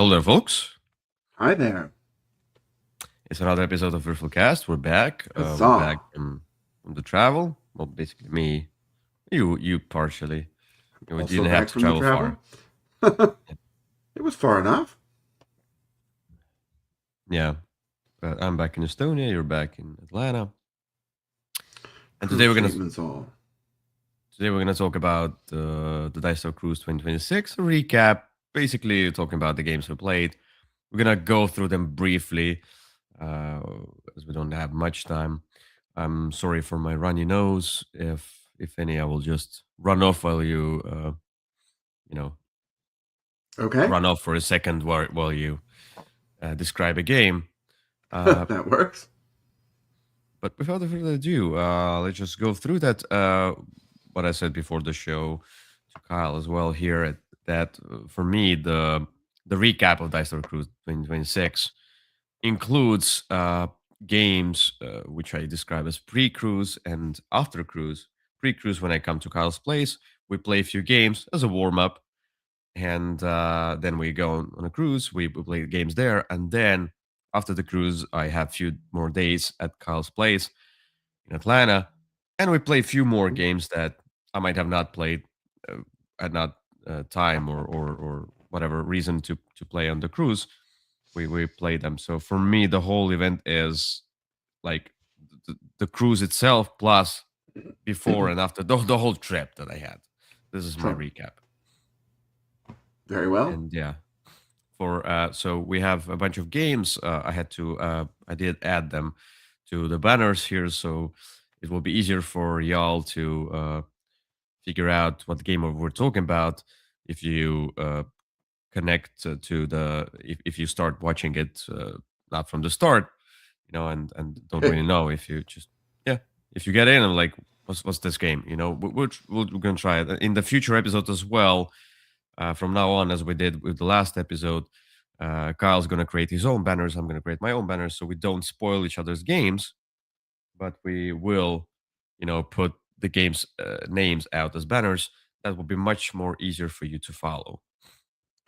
Hello there, folks. Hi there. It's another episode of Würfel Cast. We're back. We're back Huzzah. from the travel. Well, basically me, you partially. We Also didn't have back to from the travel far. travel. It was far enough. Yeah, but I'm back in Estonia. You're back in Atlanta, and Proof statements all. today we're gonna talk about the Dice Tower Cruise 2026 a recap. Basically, talking about the games we played. We're gonna go through them briefly, uh, as we don't have much time. I'm sorry for my runny nose. If any, I will just run off while you know, Okay. run off for a second while you describe a game. That works. But without further ado, let's just go through that. What I said before the show to Kyle as well here. That for me, the recap of Dice Tower Cruise 2026 includes games which I describe as pre-cruise and after cruise. Pre-cruise, when I come to Kyle's place, we play a few games as a warm-up, and then we go on a cruise. We play games there, and then after the cruise, I have a few more days at Kyle's place in Atlanta, and we play a few more games that I might have not played, had not time or whatever reason to play on the cruise. We play them. So for me, the whole event is like the cruise itself plus before and after the whole trip that I had. This is my Sure. recap. Very well. And yeah, for so we have a bunch of games. I did add them to the banners here, so it will be easier for y'all to figure out what game we're talking about if you connect to the if you start watching it not from the start, and don't really know. If you just if you get in and like what's this game, we're gonna try it in the future episodes as well. From now on, as we did with the last episode, Kyle's gonna create his own banners. I'm gonna create my own banners, so we don't spoil each other's games, but we will, put the games names out as banners. That will be much more easier for you to follow.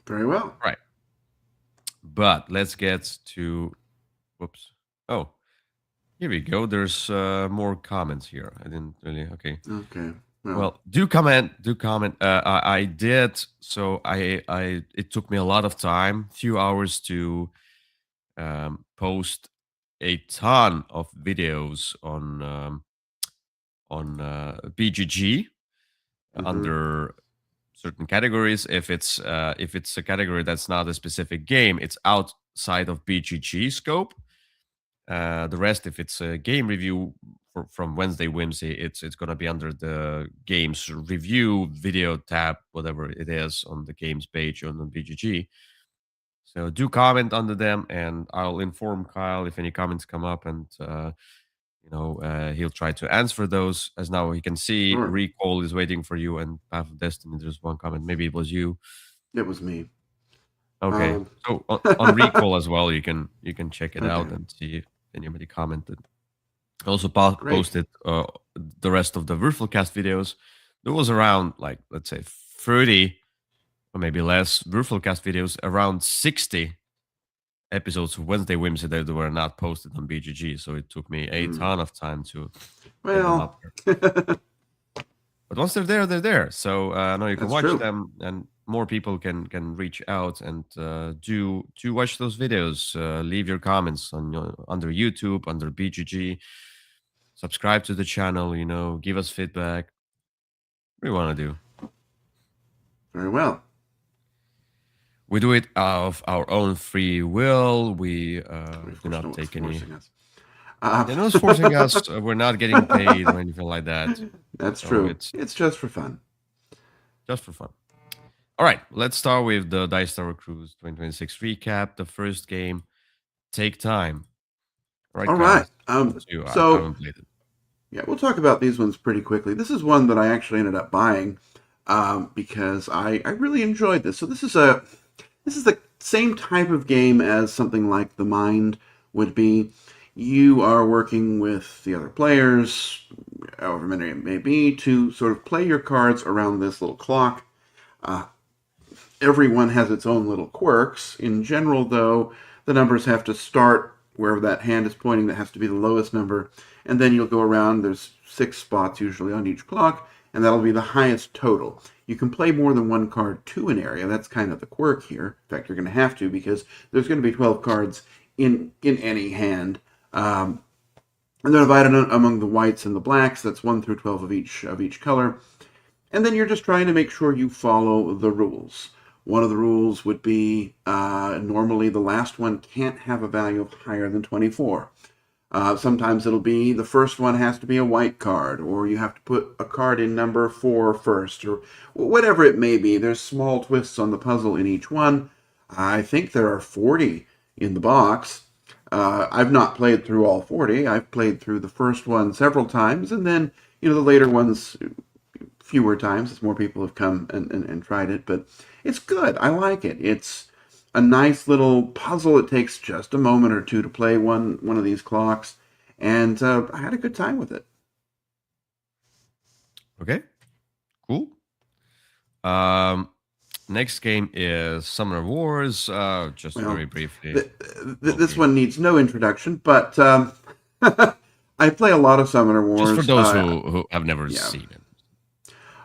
Very well. Right. But let's get to. Whoops. Oh, here we go. There's more comments here. I didn't really. Okay. Okay. Well, do comment. Do comment. I did. So I. It took me a lot of time, few hours to post a ton of videos on BGG under certain categories. If it's a category that's not a specific game, it's outside of BGG scope. The rest, if it's a game review from Wednesday Whimsy, it's gonna be under the games review video tab, whatever it is on the games page on the BGG. So do comment under them, and I'll inform Kyle if any comments come up, and he'll try to answer those. As now he can see, Sure. Recall is waiting for you, and Path of Destiny. There's one comment. Maybe it was you. It was me. Okay. So on Recall as well, you can check it out and see if anybody commented. I also posted the rest of the Würfelcast videos. There was around like let's say 30 or maybe less Würfelcast videos, around 60 episodes of Wednesday Whimsy that were not posted on BGG. So it took me a ton of time to get them up there. But once they're there, they're there. So now you can watch them, and more people can reach out and do watch those videos. Leave your comments on under YouTube, under BGG. Subscribe to the channel. Give us feedback. What do you want to do? Very well. We do it of our own free will. We do not take any. No one's forcing us. We're not getting paid or anything like that. That's true. It's just for fun. Just for fun. All right, let's start with the Dice Tower Cruise 2026 recap. The first game, Take Time. All right. So, yeah, we'll talk about these ones pretty quickly. This is one that I actually ended up buying because I really enjoyed this. So this is the same type of game as something like The Mind would be. You are working with the other players, however many it may be, to sort of play your cards around this little clock. Everyone has its own little quirks. In general, though, the numbers have to start wherever that hand is pointing. That has to be the lowest number. And then you'll go around. There's 6 spots usually on each clock, and that'll be the highest total. You can play more than one card to an area. That's kind of the quirk here. In fact, you're going to have to, because there's going to be 12 cards in any hand. And they're divided among the whites and the blacks. That's 1 through 12 of each color. And then you're just trying to make sure you follow the rules. One of the rules would be normally the last one can't have a value of higher than 24. Sometimes it'll be the first one has to be a white card, or you have to put a card in number 4 first, or whatever it may be. There's small twists on the puzzle in each one. I think there are 40 in the box. I've not played through all 40. I've played through the first one several times, and then the later ones fewer times as more people have come and tried it. But it's good. I like it. It's a nice little puzzle. It takes just a moment or two to play one of these clocks, and I had a good time with it. Okay, cool. Next game is Summoner Wars. Just very briefly. This one needs no introduction, but I play a lot of Summoner Wars. Just for those who have never seen it.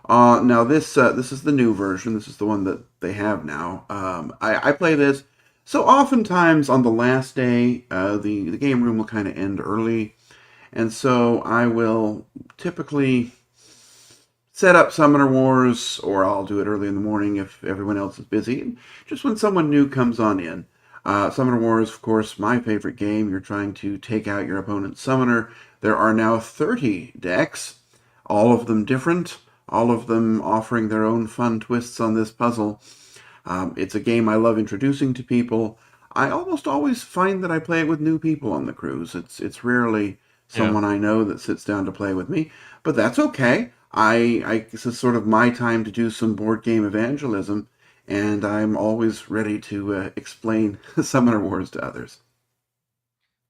Now this is the new version. This is the one that they have now. I play this. So oftentimes on the last day, the game room will kind of end early. And so I will typically set up Summoner Wars, or I'll do it early in the morning if everyone else is busy. Just when someone new comes on in. Summoner Wars, of course, my favorite game. You're trying to take out your opponent's summoner. There are now 30 decks, all of them different, all of them offering their own fun twists on this puzzle. It's a game I love introducing to people. I almost always find that I play it with new people on the cruise. It's rarely someone I know that sits down to play with me, but that's okay. This is sort of my time to do some board game evangelism, and I'm always ready to explain Summoner Wars to others.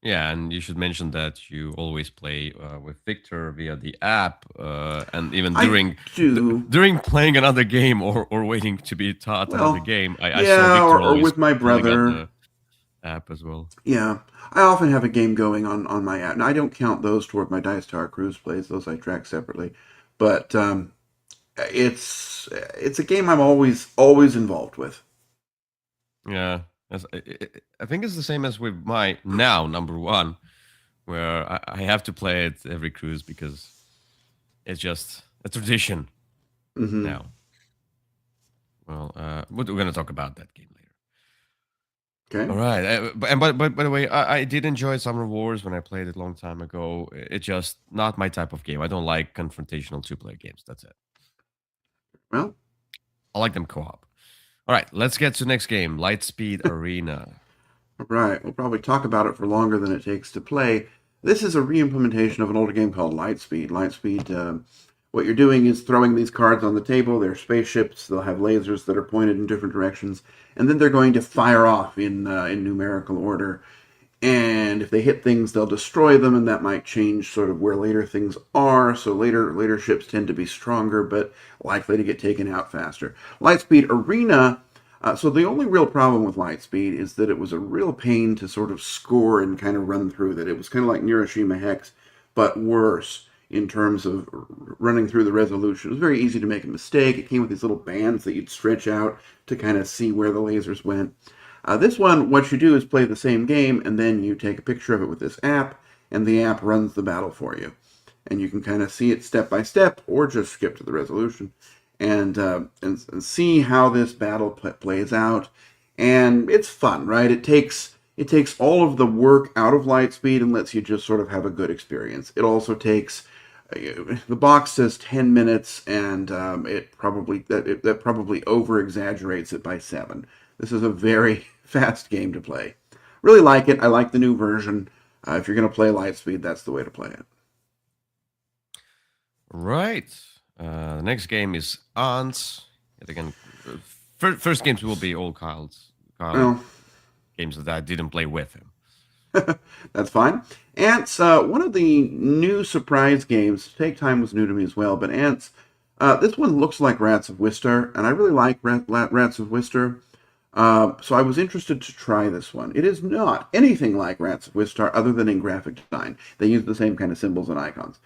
Yeah, and you should mention that you always play with Victor via the app, and even during playing another game or waiting to be taught another game. I saw Victor or with my brother. App as well. Yeah, I often have a game going on my app. Now I don't count those toward my Dice Tower Cruise plays; those I track separately. But it's a game I'm always involved with. Yeah. I think it's the same as with my now number one, where I have to play it every cruise because it's just a tradition now. Well, we're going to talk about that game later. Okay. All right. But by the way, I did enjoy Summer Wars when I played it a long time ago. It's just not my type of game. I don't like confrontational two-player games. That's it. Well, I like them co-op. All right, let's get to the next game, Lightspeed Arena. All right, we'll probably talk about it for longer than it takes to play. This is a re-implementation of an older game called Lightspeed. Lightspeed, what you're doing is throwing these cards on the table. They're spaceships. They'll have lasers that are pointed in different directions, and then they're going to fire off in numerical order. And if they hit things, they'll destroy them, and that might change sort of where later things are. So later ships tend to be stronger, but likely to get taken out faster. Lightspeed Arena. So the only real problem with Lightspeed is that it was a real pain to sort of score and kind of run through that. It was kind of like Hiroshima Hex, but worse in terms of running through the resolution. It was very easy to make a mistake. It came with these little bands that you'd stretch out to kind of see where the lasers went. This one, what you do is play the same game, and then you take a picture of it with this app, and the app runs the battle for you. And you can kind of see it step by step, or just skip to the resolution, and see how this battle plays out. And it's fun, right? It takes all of the work out of Lightspeed and lets you just sort of have a good experience. It also takes the box says 10 minutes, and that probably over exaggerates it by 7. This is a very fast game to play. Really like it. I like the new version. If you're going to play Lightspeed, that's the way to play it. Right. The next game is Ants. Yet again, first games will be all Kyle's games that I didn't play with him. That's fine. Ants, one of the new surprise games. Take Time was new to me as well, but Ants, This one looks like Rats of Wistar, and I really like Rats of Wistar. So I was interested to try this one. It is not anything like Rats of Wistar other than in graphic design. They use the same kind of symbols and icons.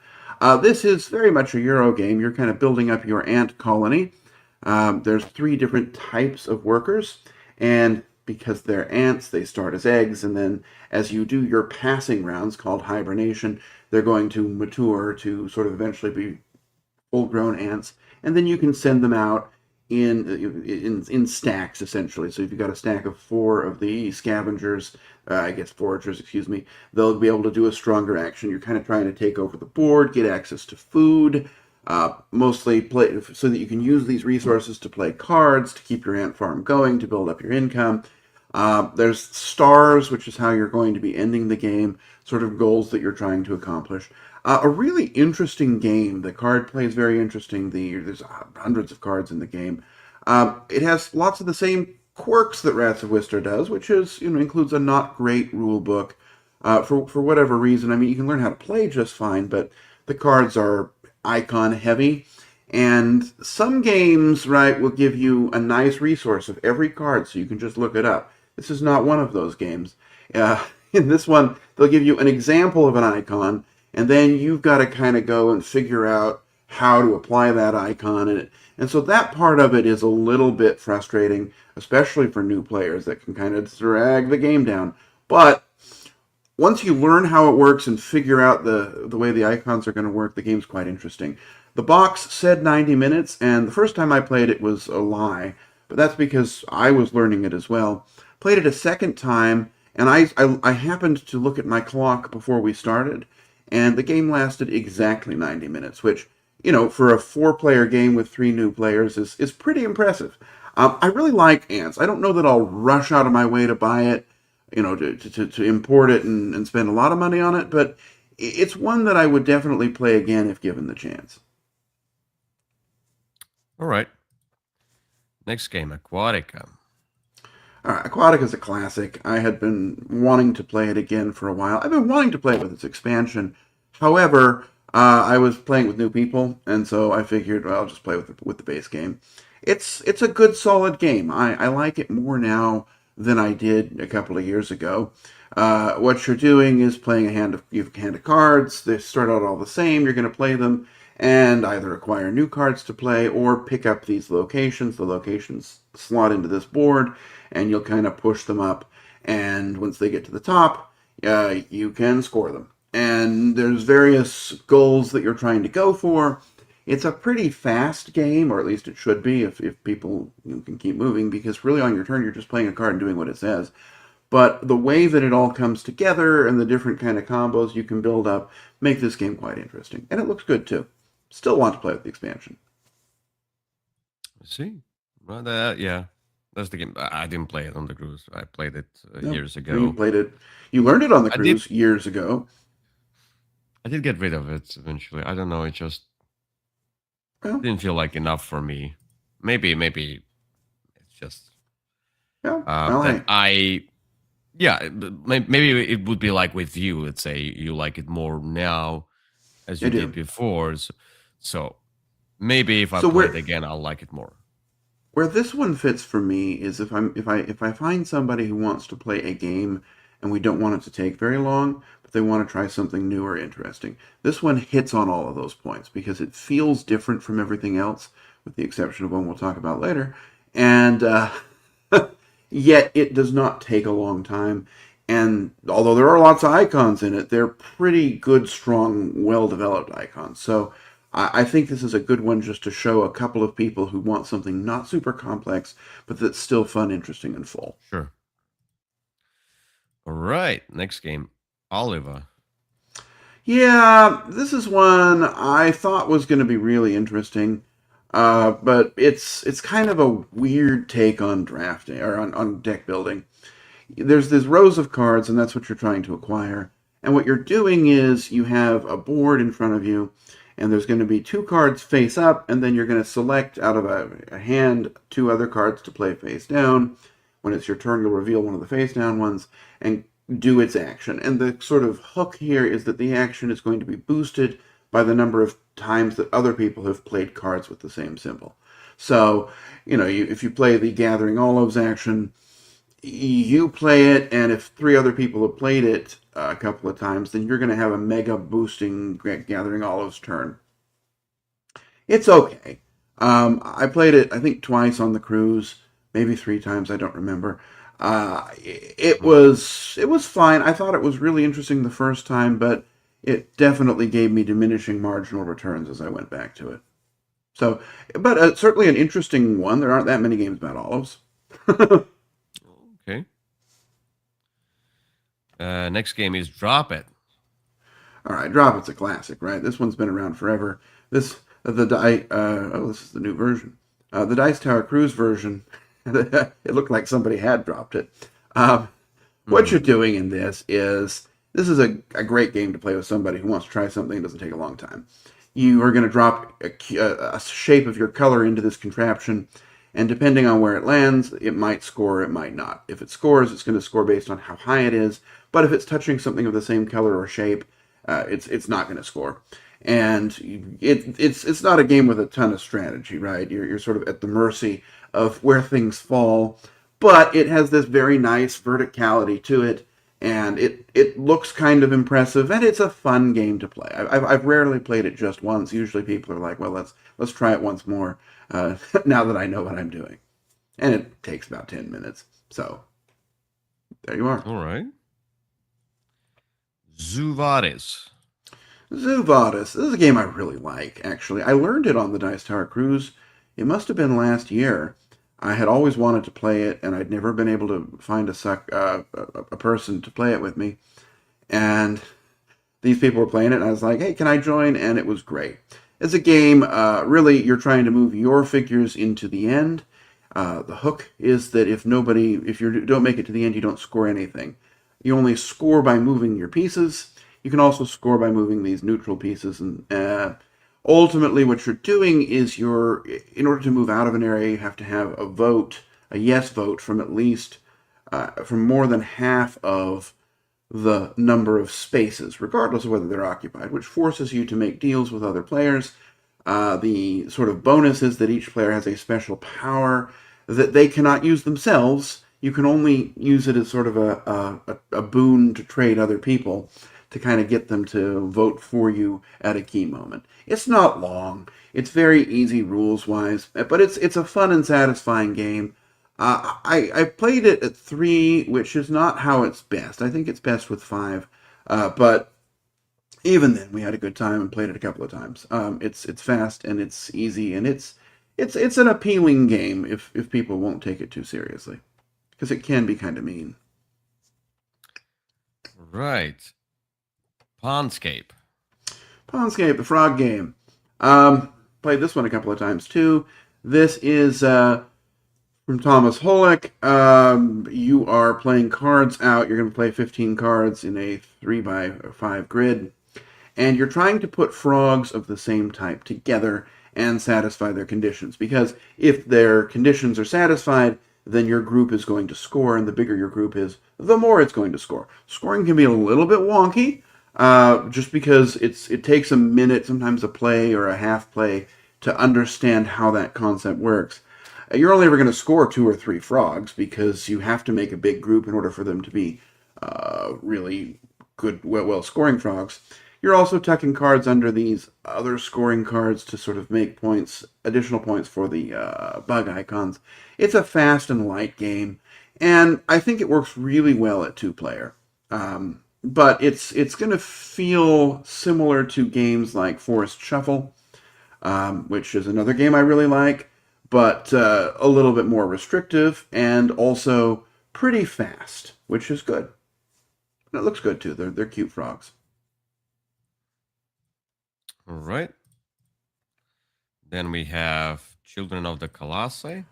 This is very much a Euro game. You're kind of building up your ant colony. There's three different types of workers, and because they're ants, they start as eggs, and then as you do your passing rounds called hibernation, they're going to mature to sort of eventually be full-grown ants, and then you can send them out in stacks essentially. So if you've got a stack of four of the scavengers, I guess foragers, excuse me, they'll be able to do a stronger action. You're kind of trying to take over the board, get access to food, mostly play so that you can use these resources to play cards to keep your ant farm going, to build up your income. There's stars, which is how you're going to be ending the game, sort of goals that you're trying to accomplish. A really interesting game. The card play is very interesting. There's hundreds of cards in the game. It has lots of the same quirks that Rats of Wistar does, which is, includes a not great rule book. For whatever reason, I mean, you can learn how to play just fine, but the cards are icon heavy. And some games, right, will give you a nice resource of every card so you can just look it up. This is not one of those games. In this one, they'll give you an example of an icon, and then you've got to kind of go and figure out how to apply that icon. And so that part of it is a little bit frustrating, especially for new players that can kind of drag the game down. But once you learn how it works and figure out the way the icons are going to work, the game's quite interesting. The box said 90 minutes, and the first time I played it was a lie, but that's because I was learning it as well. Played it a second time, and I happened to look at my clock before we started, and the game lasted exactly 90 minutes, which, for a four-player game with three new players is pretty impressive. I really like Ants. I don't know that I'll rush out of my way to buy it, to import it and spend a lot of money on it, but it's one that I would definitely play again if given the chance. All right. Next game, Aquatica. All right, Aquatica is a classic. I had been wanting to play it again for a while. I've been wanting to play it with its expansion. However, I was playing with new people, and so I figured, well, I'll just play with the base game. It's a good, solid game. I like it more now than I did a couple of years ago. What you're doing is playing you have a hand of cards. They start out all the same. You're going to play them and either acquire new cards to play or pick up these locations. The locations slot into this board, and you'll kind of push them up. And once they get to the top, you can score them. And there's various goals that you're trying to go for. It's a pretty fast game, or at least it should be if people can keep moving, because really on your turn you're just playing a card and doing what it says. But the way that it all comes together and the different kind of combos you can build up make this game quite interesting. And it looks good too. Still want to play with the expansion. I see. Well, yeah, that's the game. I didn't play it on the cruise. I played it years ago. You played it. You learned it on the cruise years ago. I did get rid of it eventually. I don't know. It just didn't feel like enough for me. Maybe it's just maybe it would be like with you. Let's say you like it more now as you did before. So maybe if I play it again, I'll like it more. Where this one fits for me is if I find somebody who wants to play a game and we don't want it to take very long, but they want to try something new or interesting. This one hits on all of those points because it feels different from everything else, with the exception of one we'll talk about later. And yet it does not take a long time. And although there are lots of icons in it, they're pretty good, strong, well-developed icons. So I think this is a good one just to show a couple of people who want something not super complex, but that's still fun, interesting, and full. Sure. All right. Next game, Oliver. Yeah, this is one I thought was going to be really interesting, but it's kind of a weird take on drafting or on deck building. There's rows of cards, and that's what you're trying to acquire. And what you're doing is you have a board in front of you, and there's going to be two cards face up, and then you're going to select out of a hand two other cards to play face down. When it's your turn, you'll reveal one of the face down ones and do its action. And the sort of hook here is that the action is going to be boosted by the number of times that other people have played cards with the same symbol. So, if you play the Gathering Olives action, you play it, and if three other people have played it a couple of times, then you're going to have a mega boosting Gathering Olives turn. It's okay. I played it, I think, twice on the cruise, maybe three times. I don't remember. It was fine. I thought it was really interesting the first time, but it definitely gave me diminishing marginal returns as I went back to it. So, but certainly an interesting one. There aren't that many games about olives. Okay. Next game is Drop It. All right, Drop It's a classic, right? This one's been around forever. This is the new version. The Dice Tower Cruise version. It looked like somebody had dropped it. What you're doing in this is a great game to play with somebody who wants to try something that doesn't take a long time. You are going to drop a shape of your color into this contraption, and depending on where it lands, it might score, it might not. If it scores, it's going to score based on how high it is, but if it's touching something of the same color or shape, it's not going to score. And it's not a game with a ton of strategy, right? You're sort of at the mercy of where things fall, but it has this very nice verticality to it, and it looks kind of impressive, and it's a fun game to play. I've rarely played it just once. Usually people are like, well, let's try it once more, now that I know what I'm doing. And it takes about 10 minutes. So there you are. All right. Zoo Vadis. Zoo Vadis. This is a game I really like, actually. I learned it on the Dice Tower Cruise. It must have been last year. I had always wanted to play it, and I'd never been able to find a person to play it with me. And these people were playing it, and I was like, hey, can I join? And it was great. It's a game, really, you're trying to move your figures into the end. The hook is that if you don't make it to the end, you don't score anything. You only score by moving your pieces. You can also score by moving these neutral pieces. And ultimately, what you're doing is in order to move out of an area, you have to have a yes vote from at least, from more than half of the number of spaces, regardless of whether they're occupied, which forces you to make deals with other players. The sort of bonus is that each player has a special power that they cannot use themselves. You can only use it as sort of a boon to trade other people to kind of get them to vote for you at a key moment. It's not long. It's very easy rules-wise, but it's a fun and satisfying game. I played it at 3, which is not how it's best. I think it's best with 5, but even then, we had a good time and played it a couple of times. It's fast and it's easy, and it's an appealing game if people won't take it too seriously, because it can be kind of mean. Right. Pondscape. Pondscape, the frog game. Played this one a couple of times too. This is from Thomas Holick. You are playing cards out. You're going to play 15 cards in a 3x5 grid. And you're trying to put frogs of the same type together and satisfy their conditions. Because if their conditions are satisfied, then your group is going to score, and the bigger your group is, the more it's going to score. Scoring can be a little bit wonky, just because it takes a minute, sometimes a play or a half play, to understand how that concept works. You're only ever going to score 2 or 3 frogs, because you have to make a big group in order for them to be really good, well scoring frogs. You're also tucking cards under these other scoring cards to sort of make points, additional points for the bug icons. It's a fast and light game, and I think it works really well at 2-player. But it's going to feel similar to games like Forest Shuffle, which is another game I really like, but a little bit more restrictive and also pretty fast, which is good. And it looks good too. They're cute frogs. All right. Then we have Children of the Colossi.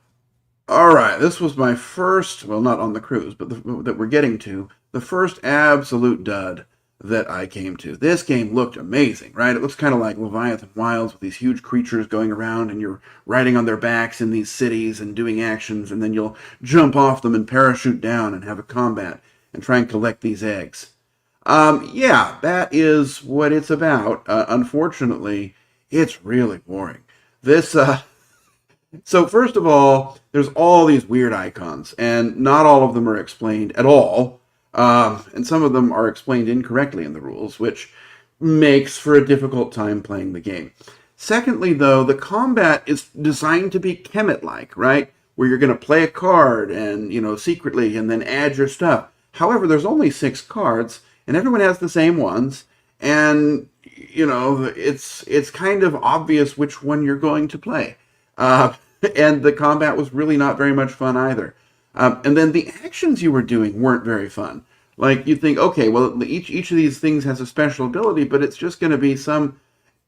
All right, this was my first, well, not on the cruise, but that we're getting to, the first absolute dud that I came to. This game looked amazing, right? It looks kind of like Leviathan Wilds with these huge creatures going around, and you're riding on their backs in these cities and doing actions, and then you'll jump off them and parachute down and have a combat and try and collect these eggs. Yeah, that is what it's about. Unfortunately, it's really boring. This, so first of all, there's all these weird icons, and not all of them are explained at all. And some of them are explained incorrectly in the rules, which makes for a difficult time playing the game. Secondly, though, the combat is designed to be Kemet-like, right? Where you're going to play a card and, secretly and then add your stuff. However, there's only 6 cards, and everyone has the same ones, and, it's kind of obvious which one you're going to play. Uh, and the combat was really not very much fun either. And then the actions you were doing weren't very fun. Like you'd think, okay, well, each of these things has a special ability, but it's just going to be some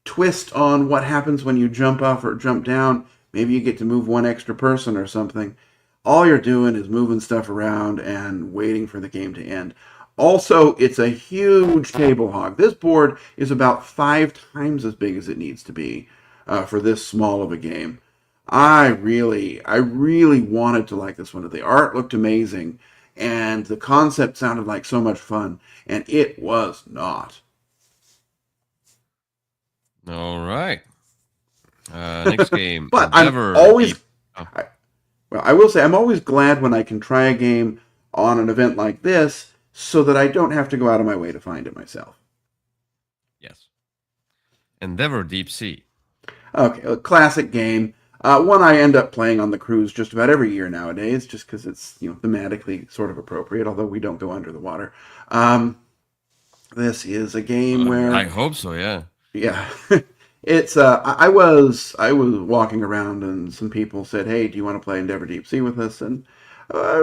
twist on what happens when you jump off or jump down. Maybe you get to move one extra person or something. All you're doing is moving stuff around and waiting for the game to end. Also, it's a huge table hog. This board is about 5 times as big as it needs to be for this small of a game. I really wanted to like this one. The art looked amazing, and the concept sounded like so much fun, and it was not. All right. Next game, But I'm Endeavor always, Deep. Oh, I will say, I'm always glad when I can try a game on an event like this, so that I don't have to go out of my way to find it myself. yes. Endeavor Deep Sea. Okay, a classic game. One I end up playing on the cruise just about every year nowadays, just because it's thematically sort of appropriate. Although we don't go under the water. This is a game I where, hope so. Yeah. yeah, it's. I was walking around and some people said, "Hey, do you want to play Endeavor Deep Sea with us?" And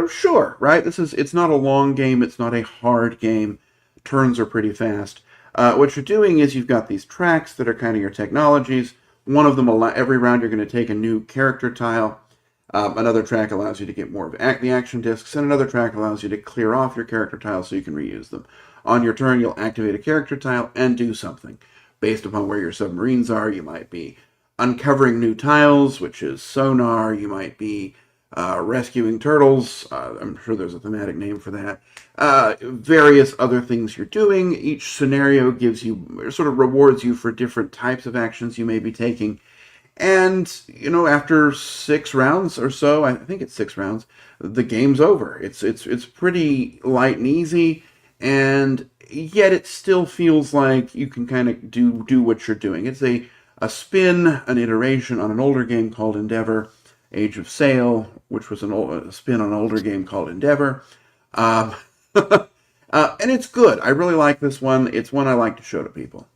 sure, right? It's not a long game. It's not a hard game. Turns are pretty fast. What you're doing is you've got these tracks that are kind of your technologies. One of them, every round, you're going to take a new character tile. Another track allows you to get more of the action discs, and another track allows you to clear off your character tiles so you can reuse them. On your turn, you'll activate a character tile and do something. Based upon where your submarines are, you might be uncovering new tiles, which is sonar. You might be rescuing turtles. I'm sure there's a thematic name for that. Various other things you're doing. Each scenario gives you, sort of rewards you for different types of actions you may be taking. And, after 6 rounds or so, I think it's 6 rounds, the game's over. It's pretty light and easy, and yet it still feels like you can kind of do what you're doing. It's a spin, an iteration on an older game called Endeavor, Age of Sail, which was a spin on an older game called Endeavor. Um, and it's good. I really like this one. It's one I like to show to people.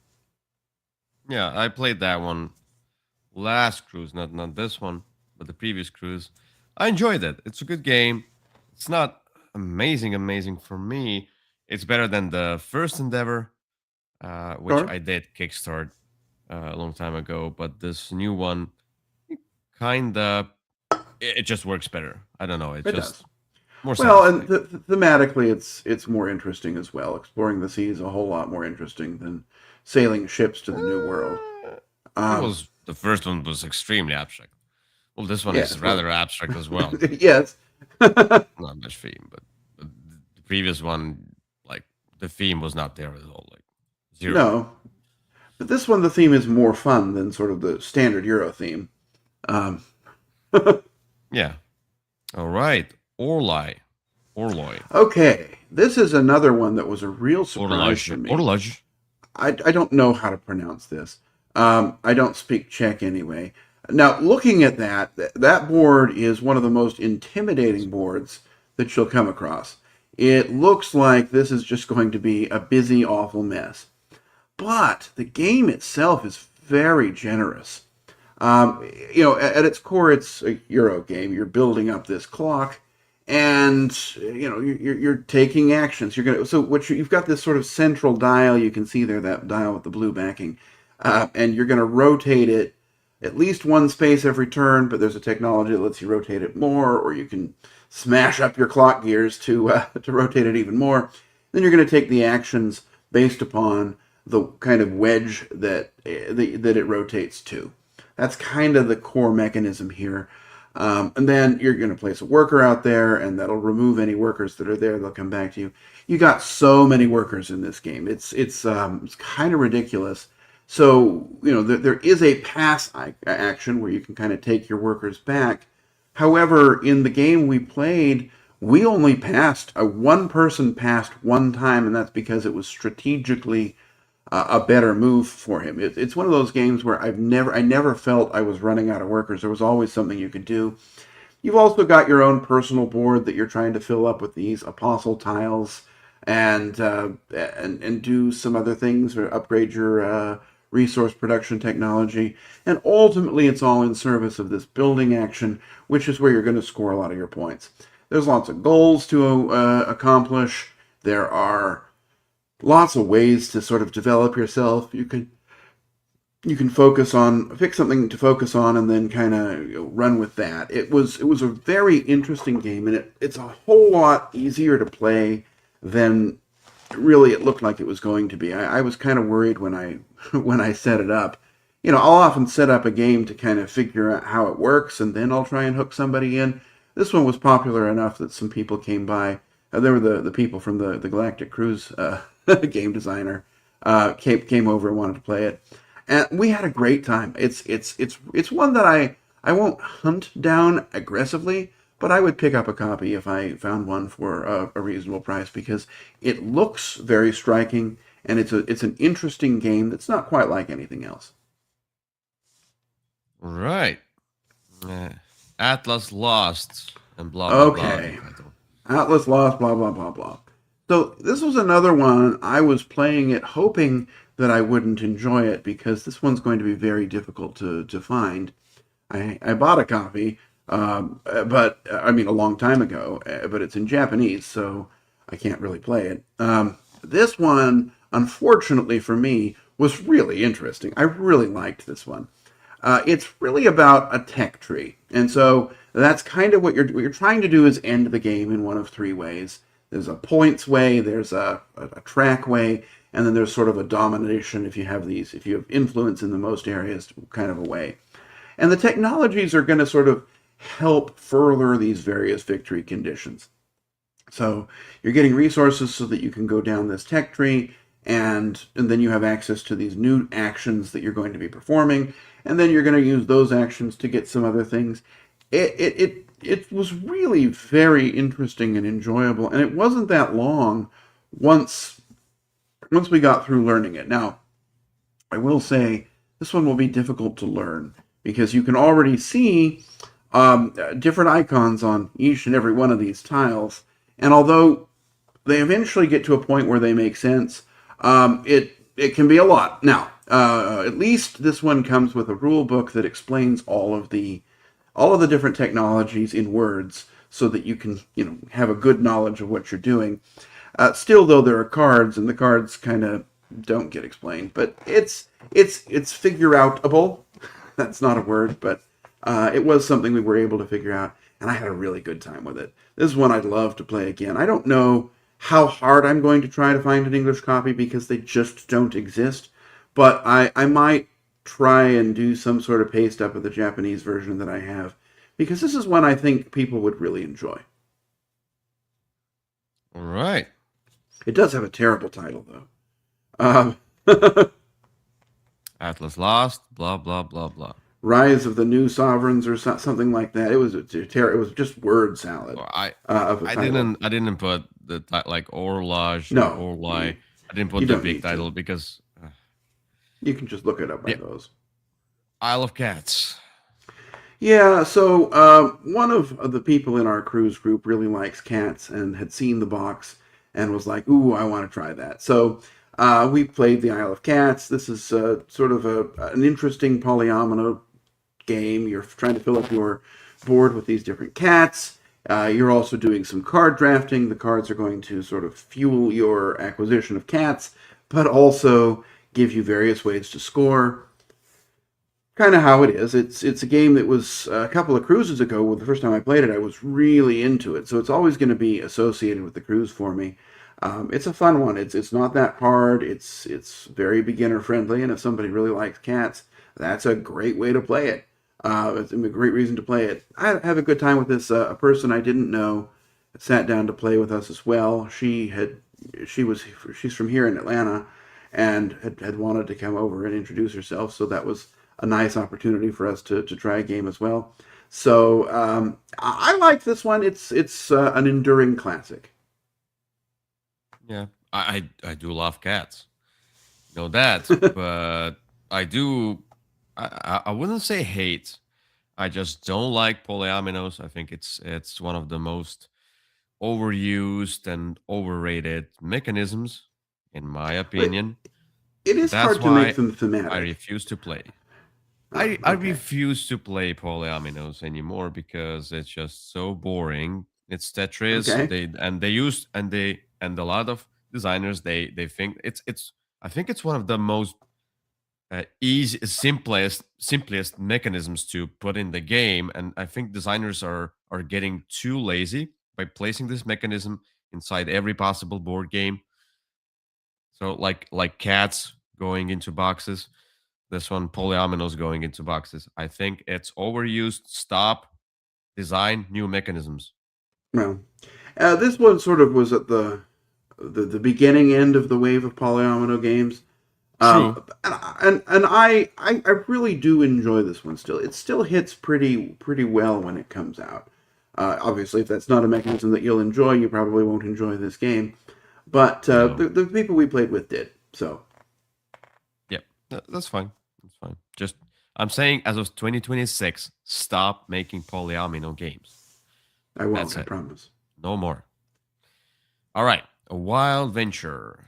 Yeah, I played that one last cruise, not this one, but the previous cruise. I enjoyed it. It's a good game. It's not amazing for me. It's better than the first Endeavor, which Sure. I did kickstart a long time ago. But this new one, kinda, it just works better. I don't know. It's It just does. more Well, and satisfying. thematically, it's more interesting as well. Exploring the sea is a whole lot more interesting than sailing ships to the new world. It Um, was the first one was extremely abstract. Well, this one is yes, well, rather abstract as well. yes. Not much theme, but the previous one, like the theme was not there at all, like zero. No, but this one, the theme is more fun than sort of the standard Euro theme. Um, Yeah. All right. Orloy. okay, this is another one that was a real surprise for me. Orloj. I don't know how to pronounce this. I don't speak Czech anyway. Now, looking at that board is one of the most intimidating boards that you'll come across. It looks like this is just going to be a busy, awful mess. But the game itself is very generous. At its core, it's a Euro game. You're building up this clock, and you're taking actions. You've got this sort of central dial. You can see there that dial with the blue backing, and you're going to rotate it at least one space every turn. But there's a technology that lets you rotate it more, or you can smash up your clock gears to rotate it even more. Then you're going to take the actions based upon the kind of wedge that it rotates to. That's kind of the core mechanism here. And then you're going to place a worker out there, and that'll remove any workers that are there. They'll come back to you. You got so many workers in this game. It's kind of ridiculous. So there is a pass action where you can kind of take your workers back. However, in the game we played, we only passed one person passed one time, and that's because it was strategically a better move for him. It's one of those games where I never felt I was running out of workers. There was always something you could do. You've also got your own personal board that you're trying to fill up with these apostle tiles and do some other things or upgrade your resource production technology. And ultimately, it's all in service of this building action, which is where you're going to score a lot of your points. There's lots of goals to accomplish. There are lots of ways to sort of develop yourself. You can pick something to focus on and then kind of run with that. It was a very interesting game, and it's a whole lot easier to play than really it looked like it was going to be. I was kind of worried when I set it up. I'll often set up a game to kind of figure out how it works, and then I'll try and hook somebody in. This one was popular enough that some people came by. There were the people from the Galactic Cruise game designer came over and wanted to play it, and we had a great time. It's one that I won't hunt down aggressively, but I would pick up a copy if I found one for a reasonable price because it looks very striking, and it's an interesting game that's not quite like anything else. Right. Atlas Lost and blah blah Okay. blah. Atlas Lost, blah blah blah blah. So this was another one. I was playing it hoping that I wouldn't enjoy it because this one's going to be very difficult to find. I bought a copy, but I mean a long time ago, but it's in Japanese, so I can't really play it. This one, unfortunately for me, was really interesting. I really liked this one. It's really about a tech tree, and so that's kind of what you're trying to do is end the game in one of three ways. There's a points way, there's a track way, and then there's sort of a domination if you have influence in the most areas kind of a way. And the technologies are going to sort of help further these various victory conditions. So you're getting resources so that you can go down this tech tree, and then you have access to these new actions that you're going to be performing, and then you're going to use those actions to get some other things. It was really very interesting and enjoyable, and it wasn't that long once we got through learning it. Now, I will say this one will be difficult to learn because you can already see different icons on each and every one of these tiles, and although they eventually get to a point where they make sense, it can be a lot. Now, at least this one comes with a rule book that explains all of the different technologies in words so that you can have a good knowledge of what you're doing. Still, though, there are cards, and the cards kind of don't get explained, but it's figure outable. That's not a word, but it was something we were able to figure out, and I had a really good time with it. This is one I'd love to play again. I don't know how hard I'm going to try to find an English copy because they just don't exist, but I might try and do some sort of paste up of the Japanese version that I have, because this is one I think people would really enjoy. All right. It does have a terrible title, though. Atlas Lost, blah blah blah blah. Rise of the New Sovereigns, or something like that. It was it was just word salad. Well, I didn't put the like Orlage no or Orlai. I didn't put the big title because you can just look it up by those. Isle of Cats. Yeah, so one of the people in our cruise group really likes cats and had seen the box and was like, ooh, I want to try that. So we played the Isle of Cats. This is sort of an interesting polyomino game. You're trying to fill up your board with these different cats. You're also doing some card drafting. The cards are going to sort of fuel your acquisition of cats, but also give you various ways to score. Kind of how it is. It's a game that was a couple of cruises ago. The first time I played it, I was really into it. So it's always going to be associated with the cruise for me. It's a fun one. It's not that hard. It's very beginner friendly, and if somebody really likes cats, that's a great way to play it. It's a great reason to play it. I have a good time with this. A person I didn't know sat down to play with us as well. She's from here in Atlanta, and had wanted to come over and introduce herself. So that was a nice opportunity for us to try a game as well. So I like this one. It's an enduring classic. Yeah, I do love cats. You know that, but I do. I wouldn't say hate. I just don't like polyominoes. I think it's one of the most overused and overrated mechanisms, in my But opinion. it So is that's hard to make why them I thematic. refuse to play. Oh, I okay. refuse to play polyominoes anymore because it's just so boring. It's Tetris. Okay. And a lot of designers they think it's I think it's one of the most simplest mechanisms to put in the game, and I think designers are getting too lazy by placing this mechanism inside every possible board game. So like cats going into boxes, this one polyominoes going into boxes. I think it's overused. Stop. Design new mechanisms. Well, this one sort of was at the beginning end of the wave of polyomino games. Um, True. and I really do enjoy this one still. It still hits pretty well when it comes out. Obviously, if that's not a mechanism that you'll enjoy, you probably won't enjoy this game. But No. the people we played with did. So Yep. That's fine. That's fine. Just I'm saying as of 2026, stop making polyomino games. I won't, That's I it. promise. No more. All right. A wild venture.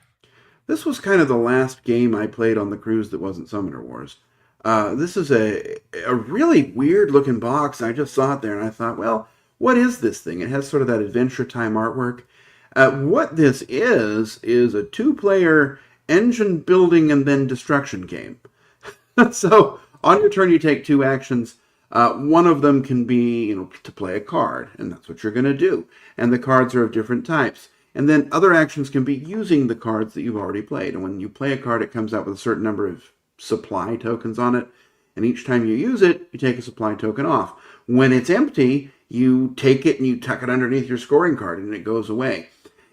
This was kind of the last game I played on the cruise that wasn't Summoner Wars. This is a really weird looking box. I just saw it there and I thought, well, what is this thing? It has sort of that Adventure Time artwork. What this is a two-player engine building and then destruction game. So on your turn, you take two actions. One of them can be, to play a card, and that's what you're going to do. And the cards are of different types. And then other actions can be using the cards that you've already played. And when you play a card, it comes out with a certain number of supply tokens on it. And each time you use it, you take a supply token off. When it's empty, you take it and you tuck it underneath your scoring card, and it goes away.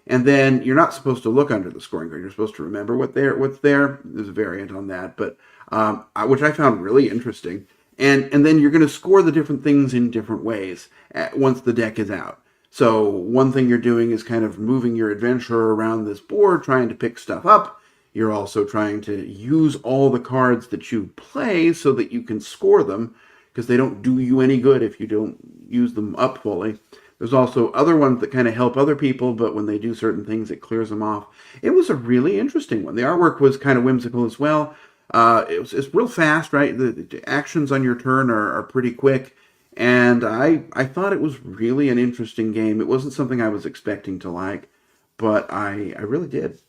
And then you're not supposed to look under the scoring card. You're supposed to remember what's there. There's a variant on that, but which I found really interesting. And then you're going to score the different things in different ways once the deck is out. So one thing you're doing is kind of moving your adventurer around this board, trying to pick stuff up. You're also trying to use all the cards that you play so that you can score them, because they don't do you any good if you don't use them up fully. There's also other ones that kind of help other people, but when they do certain things, it clears them off. It was a really interesting one. The artwork was kind of whimsical as well. It's real fast, right? The actions on your turn are pretty quick. And I thought it was really an interesting game. It wasn't something I was expecting to like, but I really did.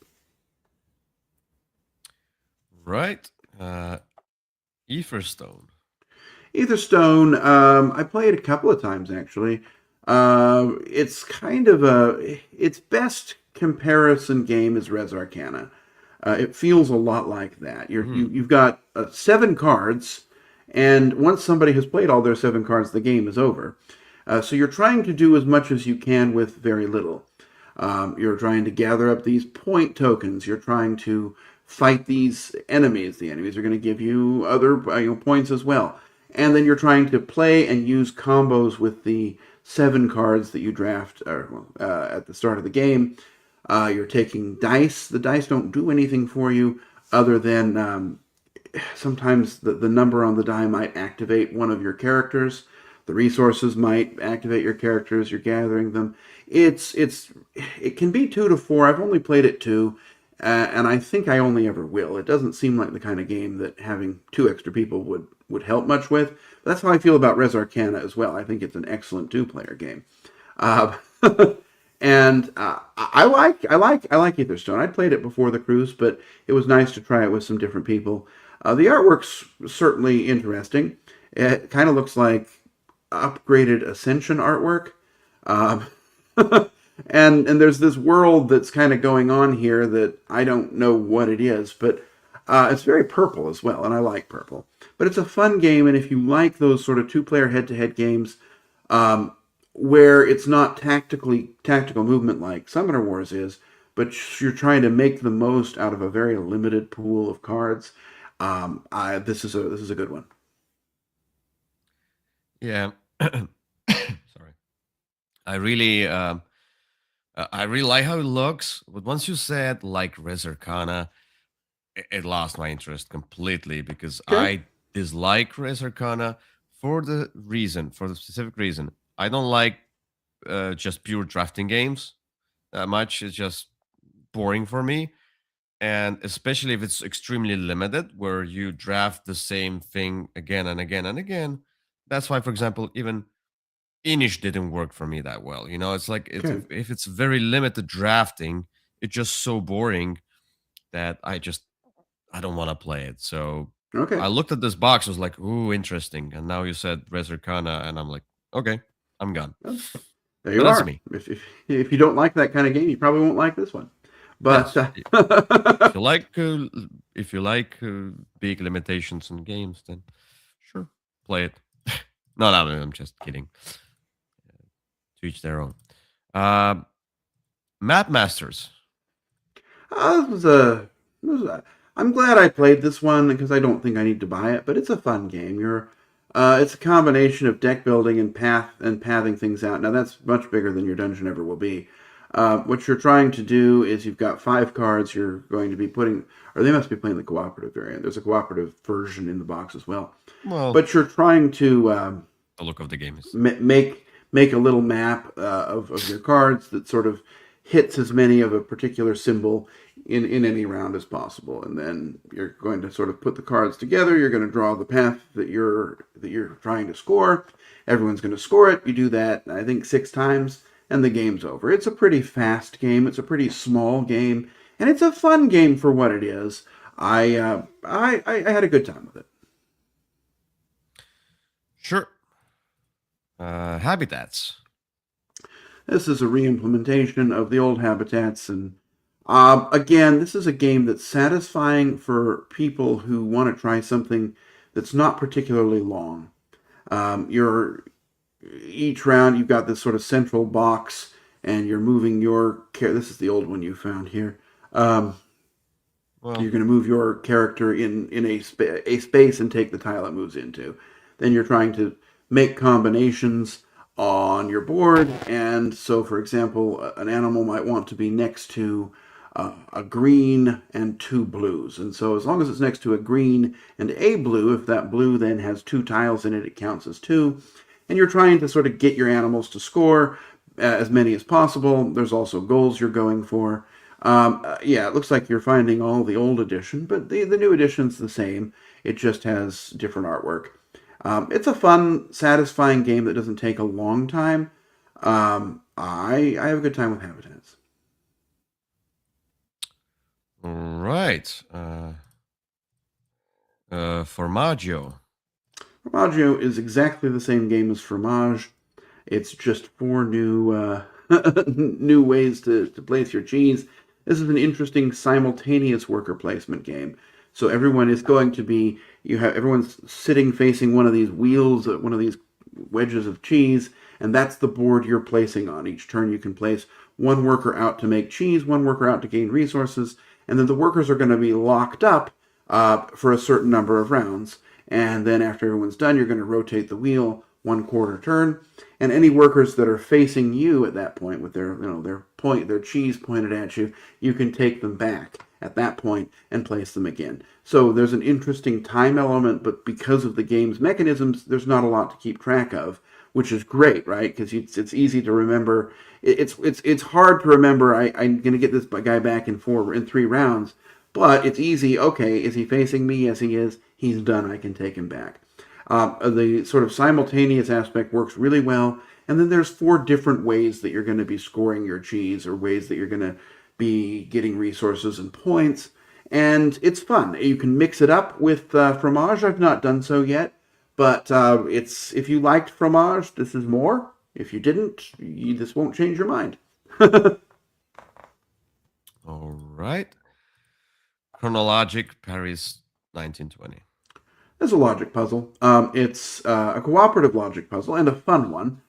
Right. Etherstone. Etherstone, I played a couple of times actually. It's kind of its best comparison game is Res Arcana. It feels a lot like that. You've got 7 cards, and once somebody has played all their 7 cards, the game is over. So you're trying to do as much as you can with very little. You're trying to gather up these point tokens. You're trying to fight these enemies. The enemies are going to give you other points as well. And then you're trying to play and use combos with the 7 cards that you draft at the start of the game. You're taking dice. The dice don't do anything for you other than sometimes the number on the die might activate one of your characters. The resources might activate your characters. You're gathering them. It can be 2 to 4. I've only played it 2, and I think I only ever will. It doesn't seem like the kind of game that having 2 extra people would help much with. But that's how I feel about Res Arcana as well. I think it's an excellent 2-player game. Uh, and I like Etherstone. I'd played it before the cruise, but it was nice to try it with some different people. The artwork's certainly interesting. It kind of looks like upgraded Ascension artwork. Um, and there's this world that's kind of going on here that I don't know what it is, but it's very purple as well, and I like purple. but it's a fun game. And if you like those sort of two-player head-to-head games, um, where it's not tactical movement like Summoner Wars is, but you're trying to make the most out of a very limited pool of cards. This is a good one. Yeah. Sorry. I really I really like how it looks, but once you said like Resurcana, it lost my interest completely because Okay. I dislike Resurcana for the specific reason. I don't like just pure drafting games that much. It's just boring for me. And especially if it's extremely limited, where you draft the same thing again and again and again. That's why, for example, even Inish didn't work for me that well. You know, it's like Okay. if it's very limited drafting, it's just so boring that I don't want to play it. So Okay. I looked at this box, was like, ooh, interesting. And now you said Resurcana, and I'm like, okay, I'm gone. Well, there But you that's are. me. If you don't like that kind of game, you probably won't like this one. But Yes. If you like if you like big limitations in games, then sure, play it. No, I'm just kidding. To each their own. Uh, Map Masters. Uh, it was a, it was a, I'm glad I played this one because I don't think I need to buy it, but it's a fun game. It's a combination of deck building and pathing things out. Now that's much bigger than your dungeon ever will be. What you're trying to do is you've got 5 cards you're going to be putting, or they must be playing the cooperative variant. There's a cooperative version in the box as well. Well, But you're trying to the look of the game is make a little map of your cards that sort of hits as many of a particular symbol in any round as possible, and then you're going to sort of put the cards together. You're going to draw the path that you're trying to score. Everyone's going to score it. You do that, I think, 6 times, and the game's over. It's a pretty fast game. It's a pretty small game, and it's a fun game for what it is. I had a good time with it. sure. Habitats. This is a re-implementation of the old habitats, and again, this is a game that's satisfying for people who want to try something that's not particularly long. You're each round you've got this sort of central box, and you're moving your. This is the old one you found here. Um, Well, you're going to move your character in a space and take the tile it moves into. Then you're trying to make combinations on your board. And so, for example, an animal might want to be next to a green and 2 blues. And so, as long as it's next to a green and a blue, if that blue then has 2 tiles in it, it counts as 2. And you're trying to sort of get your animals to score as many as possible. There's also goals you're going for. Yeah, it looks like you're finding all the old edition, but the new edition's the same. It just has different artwork. It's a fun, satisfying game that doesn't take a long time. I have a good time with Habitats. right. Formaggio. Formaggio is exactly the same game as Fromage. It's just 4 new new ways to place your cheese. This is an interesting simultaneous worker placement game. So everyone is going to be everyone's sitting facing one of these wheels, one of these wedges of cheese, and that's the board you're placing on. Each turn you can place one worker out to make cheese, one worker out to gain resources, and then the workers are going to be locked up for a certain number of rounds. And then after everyone's done, you're going to rotate the wheel 1/4 turn, and any workers that are facing you at that point with their cheese pointed at you, you can take them back at that point and place them again. So there's an interesting time element, but because of the game's mechanisms, there's not a lot to keep track of, which is great, right? Because it's easy to remember. It's hard to remember. I'm going to get this guy back in 3 rounds, but it's easy. Okay, is he facing me? Yes, he is. He's done. I can take him back. The sort of simultaneous aspect works really well. And then there's 4 different ways that you're going to be scoring your cheese, or ways that you're going to be getting resources and points. And it's fun. You can mix it up with fromage. I've not done so yet, but if you liked fromage, this is more. If you didn't, this won't change your mind. All right. Chronologic Paris 1920. It's a logic puzzle. It's a cooperative logic puzzle and a fun one.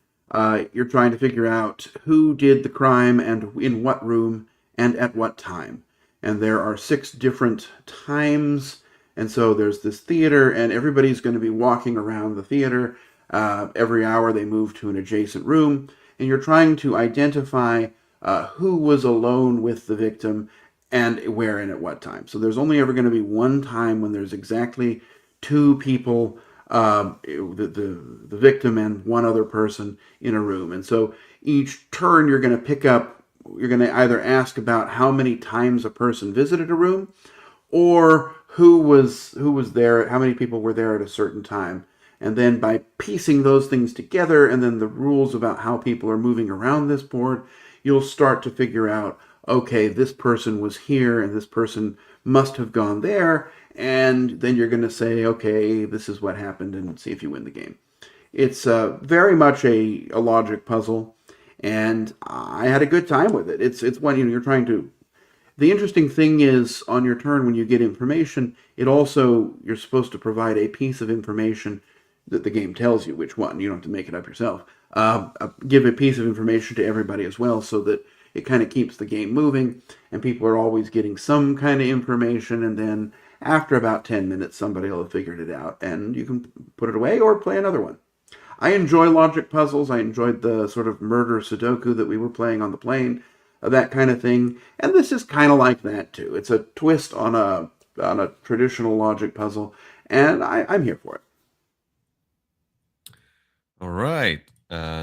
You're trying to figure out who did the crime and in what room and at what time. And there are 6 different times. And so there's this theater, and everybody's going to be walking around the theater. Every hour they move to an adjacent room, and you're trying to identify who was alone with the victim and where and at what time. So there's only ever going to be one time when there's exactly 2 people, the victim and one other person in a room. And so each turn you're going to pick up, you're going to either ask about how many times a person visited a room, or who was there, how many people were there at a certain time. And then by piecing those things together, and then the rules about how people are moving around this board, you'll start to figure out, okay, this person was here and this person must have gone there, and then you're going to say, okay, this is what happened, and see if you win the game. It's very much a logic puzzle, and I had a good time with it. It's when you're trying to. The interesting thing is, on your turn, when you get information, you're supposed to provide a piece of information that the game tells you which one. You don't have to make it up yourself. Give a piece of information to everybody as well, so that it kind of keeps the game moving, and people are always getting some kind of information, and then after about 10 minutes, somebody will have figured it out, and you can put it away or play another one. I enjoy logic puzzles. I enjoyed the sort of murder Sudoku that we were playing on the plane, that kind of thing. And this is kind of like that too. It's a twist on a traditional logic puzzle, and I'm here for it. All right,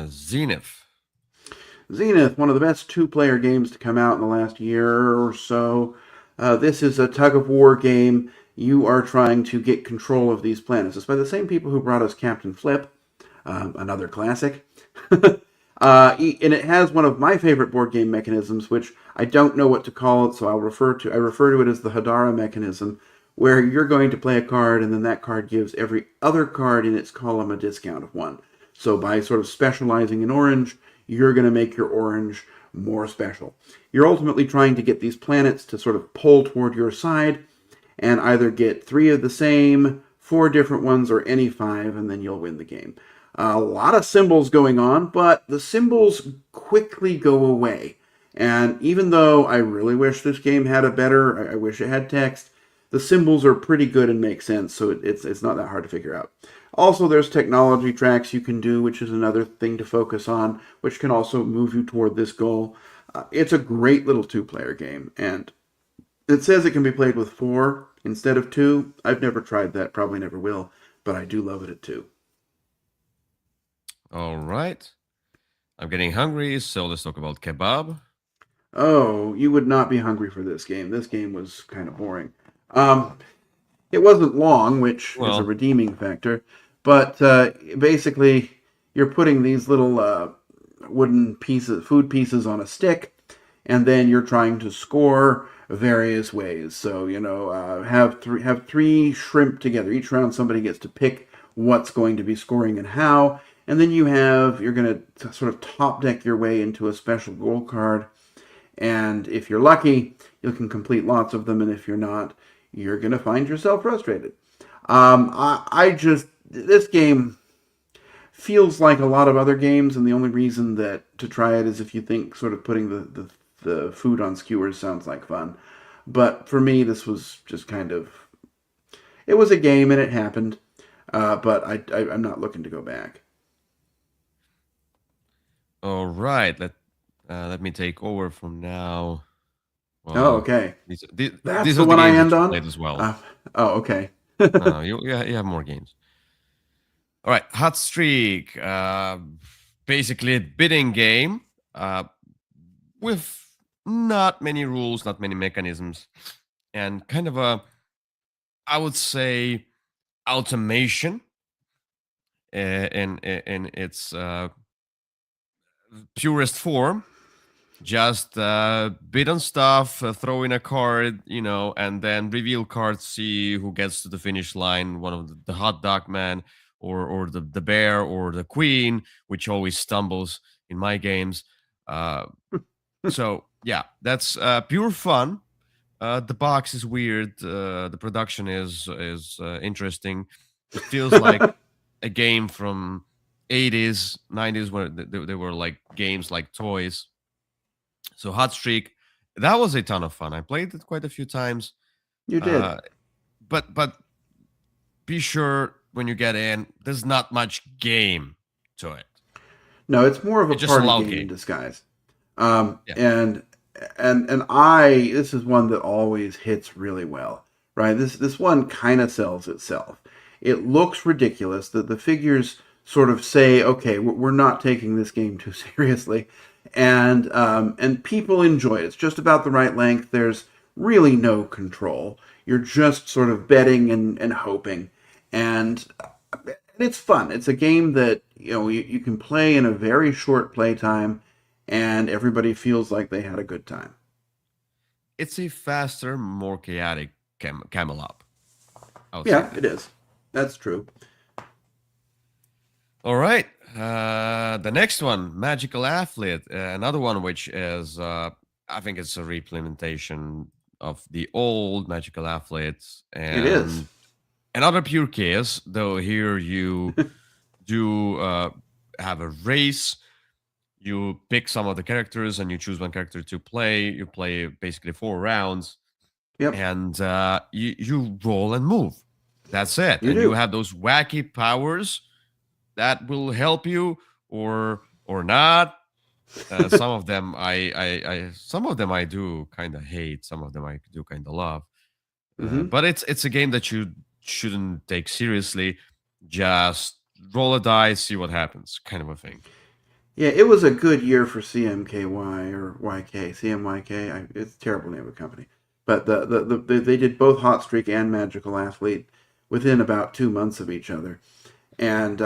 Zenith. Zenith, one of the best 2-player games to come out in the last year or so. This is a tug of war game. You are trying to get control of these planets. It's by the same people who brought us Captain Flip, another classic. And it has one of my favorite board game mechanisms, which I don't know what to call it, so I refer to it as the Hadara mechanism, where you're going to play a card, and then that card gives every other card in its column a discount of 1. So by sort of specializing in orange, you're going to make your orange more special. You're ultimately trying to get these planets to sort of pull toward your side, and either get 3 of the same, 4 different ones, or any 5, and then you'll win the game. A lot of symbols going on, but the symbols quickly go away. And even though I really wish this game had I wish it had text, the symbols are pretty good and make sense, so it's not that hard to figure out. Also, there's technology tracks you can do, which is another thing to focus on, which can also move you toward this goal. It's a great little 2-player game, and it says it can be played with 4 instead of 2. I've never tried that, probably never will, but I do love it at 2. All right. I'm getting hungry, so let's talk about kebab. Oh, you would not be hungry for this game. This game was kind of boring. It wasn't long, which is a redeeming factor, but basically you're putting these little wooden food pieces on a stick, and then you're trying to score various ways. So, have 3 shrimp together. Each round somebody gets to pick what's going to be scoring and how. And then you're going to sort of top deck your way into a special goal card. And if you're lucky, you can complete lots of them. And if you're not, you're going to find yourself frustrated. This game feels like a lot of other games. And the only reason to try it is if you think sort of putting the food on skewers sounds like fun. But for me, this was just kind of, it was a game and it happened. But I'm not looking to go back. All right, let me take over from now. Well, okay. These That's are the one I end that on. Played as well. Okay. You have more games. All right, Hot Streak. Basically a bidding game with not many rules, not many mechanisms, and kind of I would say, automation in its purest form. Just bid on stuff, throw in a card, and then reveal cards, see who gets to the finish line, one of the hot dog man, or the bear, or the queen, which always stumbles in my games. So yeah, that's pure fun. The box is weird. The production is interesting. It feels like a game from 80s, 90s, where they were like games like toys. So Hot Streak, that was a ton of fun. I played it quite a few times. You did. Uh, but be sure when you get in, there's not much game to it. No, it's more of a It's just a party loud game in game. disguise. Yeah. And I this is one that always hits really well, right? This one kind of sells itself. It looks ridiculous. The figures sort of say, okay, we're not taking this game too seriously, and people enjoy it. It's just about the right length. There's really no control. You're just sort of betting and hoping, and it's fun. It's a game that you can play in a very short playtime, and everybody feels like they had a good time. It's a faster, more chaotic camel up. I would say Yeah, that. it is. That's true. All right. The next one, Magical Athlete. Another one which is, I think it's a reimplementation of the old Magical Athletes It is. and another pure chaos, though here you do have a race. You pick some of the characters and you choose one character to play. You play basically 4 rounds Yep, and you roll and move. That's it. you And you do. have those wacky powers that will help you or not. Some of them some of them I do kind of hate. Some of them I do kind of love. Hmm. But it's a game that you shouldn't take seriously. Just roll a dice, see what happens, kind of a thing. Yeah, it was a good year for CMKY or YK, CMYK. It's a terrible name of a company, but they did both Hot Streak and Magical Athlete within about 2 months of each other, and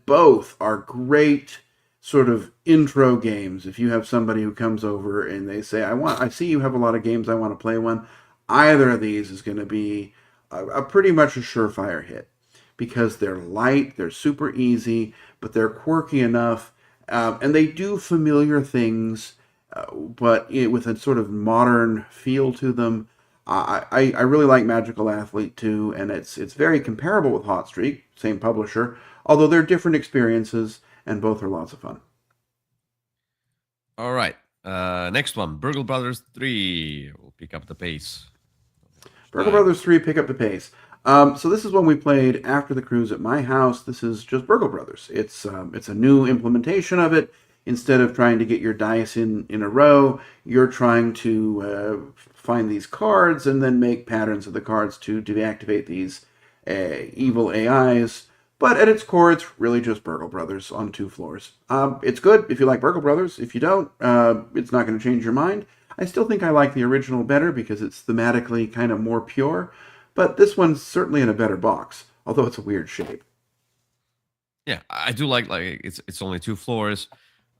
both are great sort of intro games. If you have somebody who comes over and they say, I see you have a lot of games, I want to play one," either of these is going to be a pretty much a surefire hit because they're light, they're super easy, but they're quirky enough, and they do familiar things, but with a sort of modern feel to them. I really like Magical Athlete too, and it's very comparable with Hot Streak, same publisher, although they're different experiences, and both are lots of fun. All right. Next one, Burgle Brothers 3. We'll pick up the pace each Burgle time. Brothers 3, pick up the pace. So this is one we played after the cruise at my house. This is just Burgle Brothers. It's a new implementation of it. Instead of trying to get your dice in a row, you're trying to find these cards and then make patterns of the cards to deactivate these evil AIs. But at its core, it's really just Burgle Brothers on 2 floors. It's good if you like Burgle Brothers. If you don't, it's not going to change your mind. I still think I like the original better because it's thematically kind of more pure, but this one's certainly in a better box, although it's a weird shape. Yeah, I do like it's only 2 floors.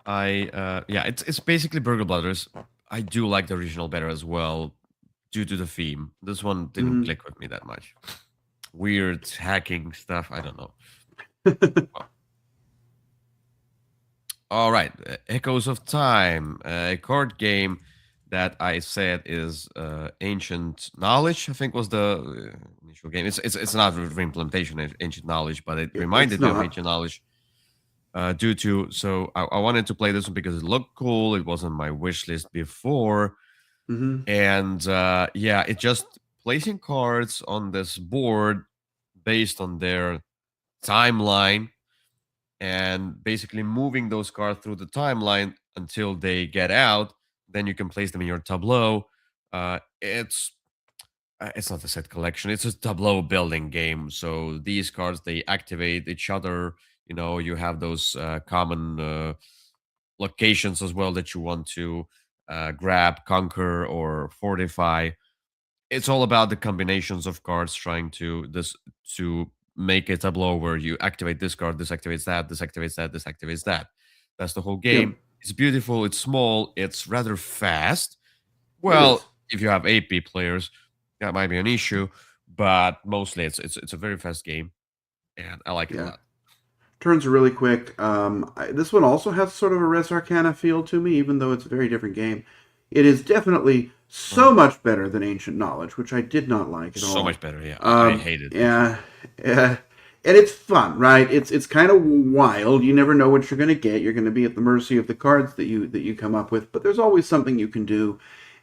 Yeah, it's basically Burgle Brothers. I do like the original better as well due to the theme. This one didn't Hmm. click with me that much. Weird hacking stuff. I don't know. All right, Echoes of Time, a card game that I said is Ancient Knowledge. I think was the initial game. It's not re-implementation of Ancient Knowledge, but it It's reminded me of not. Ancient Knowledge. Due to so I wanted to play this one because it looked cool. It was on my wish list before, Hmm. and yeah, it just placing cards on this board based on their timeline and basically moving those cards through the timeline until they get out. Then you can place them in your tableau. It's not a set collection. It's a tableau building game. So these cards they activate each other. You know, you have those common locations as well that you want to grab, conquer, or fortify. It's all about the combinations of cards trying to this to make a tableau where you activate this card, this activates that, this activates that, this activates that. That's the whole Yep, game. It's beautiful, it's small, it's rather fast. it is. Well, if you have AP players, that might be an issue, but mostly it's a very fast game and I like it a Yeah. lot. Turns are really quick. This one also has sort of a Res Arcana feel to me, even though it's a very different game. It is definitely so Mm. much better than Ancient Knowledge, which I did not like at So all. much better. Yeah, I hated Ancient Yeah, Knowledge. yeah. and it's fun, right? It's kind of wild. You never know what you're going to get. You're going to be at the mercy of the cards that you come up with, but there's always something you can do.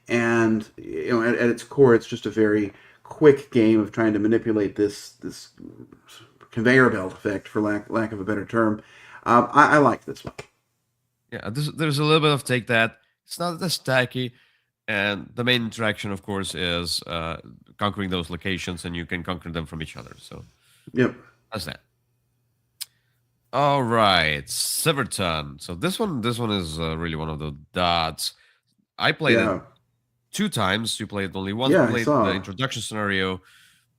And at its core, it's just a very quick game of trying to manipulate this conveyor belt effect, for lack of a better term. I like this one. Yeah, there's a little bit of take that. It's not as tacky, and the main interaction, of course, is conquering those locations, and you can conquer them from each other. So Yep. that's that. All right, Severton. So this one is really one of the dots. I played it Yeah. 2 times. You played only once. We Yeah, I played the saw. introduction scenario.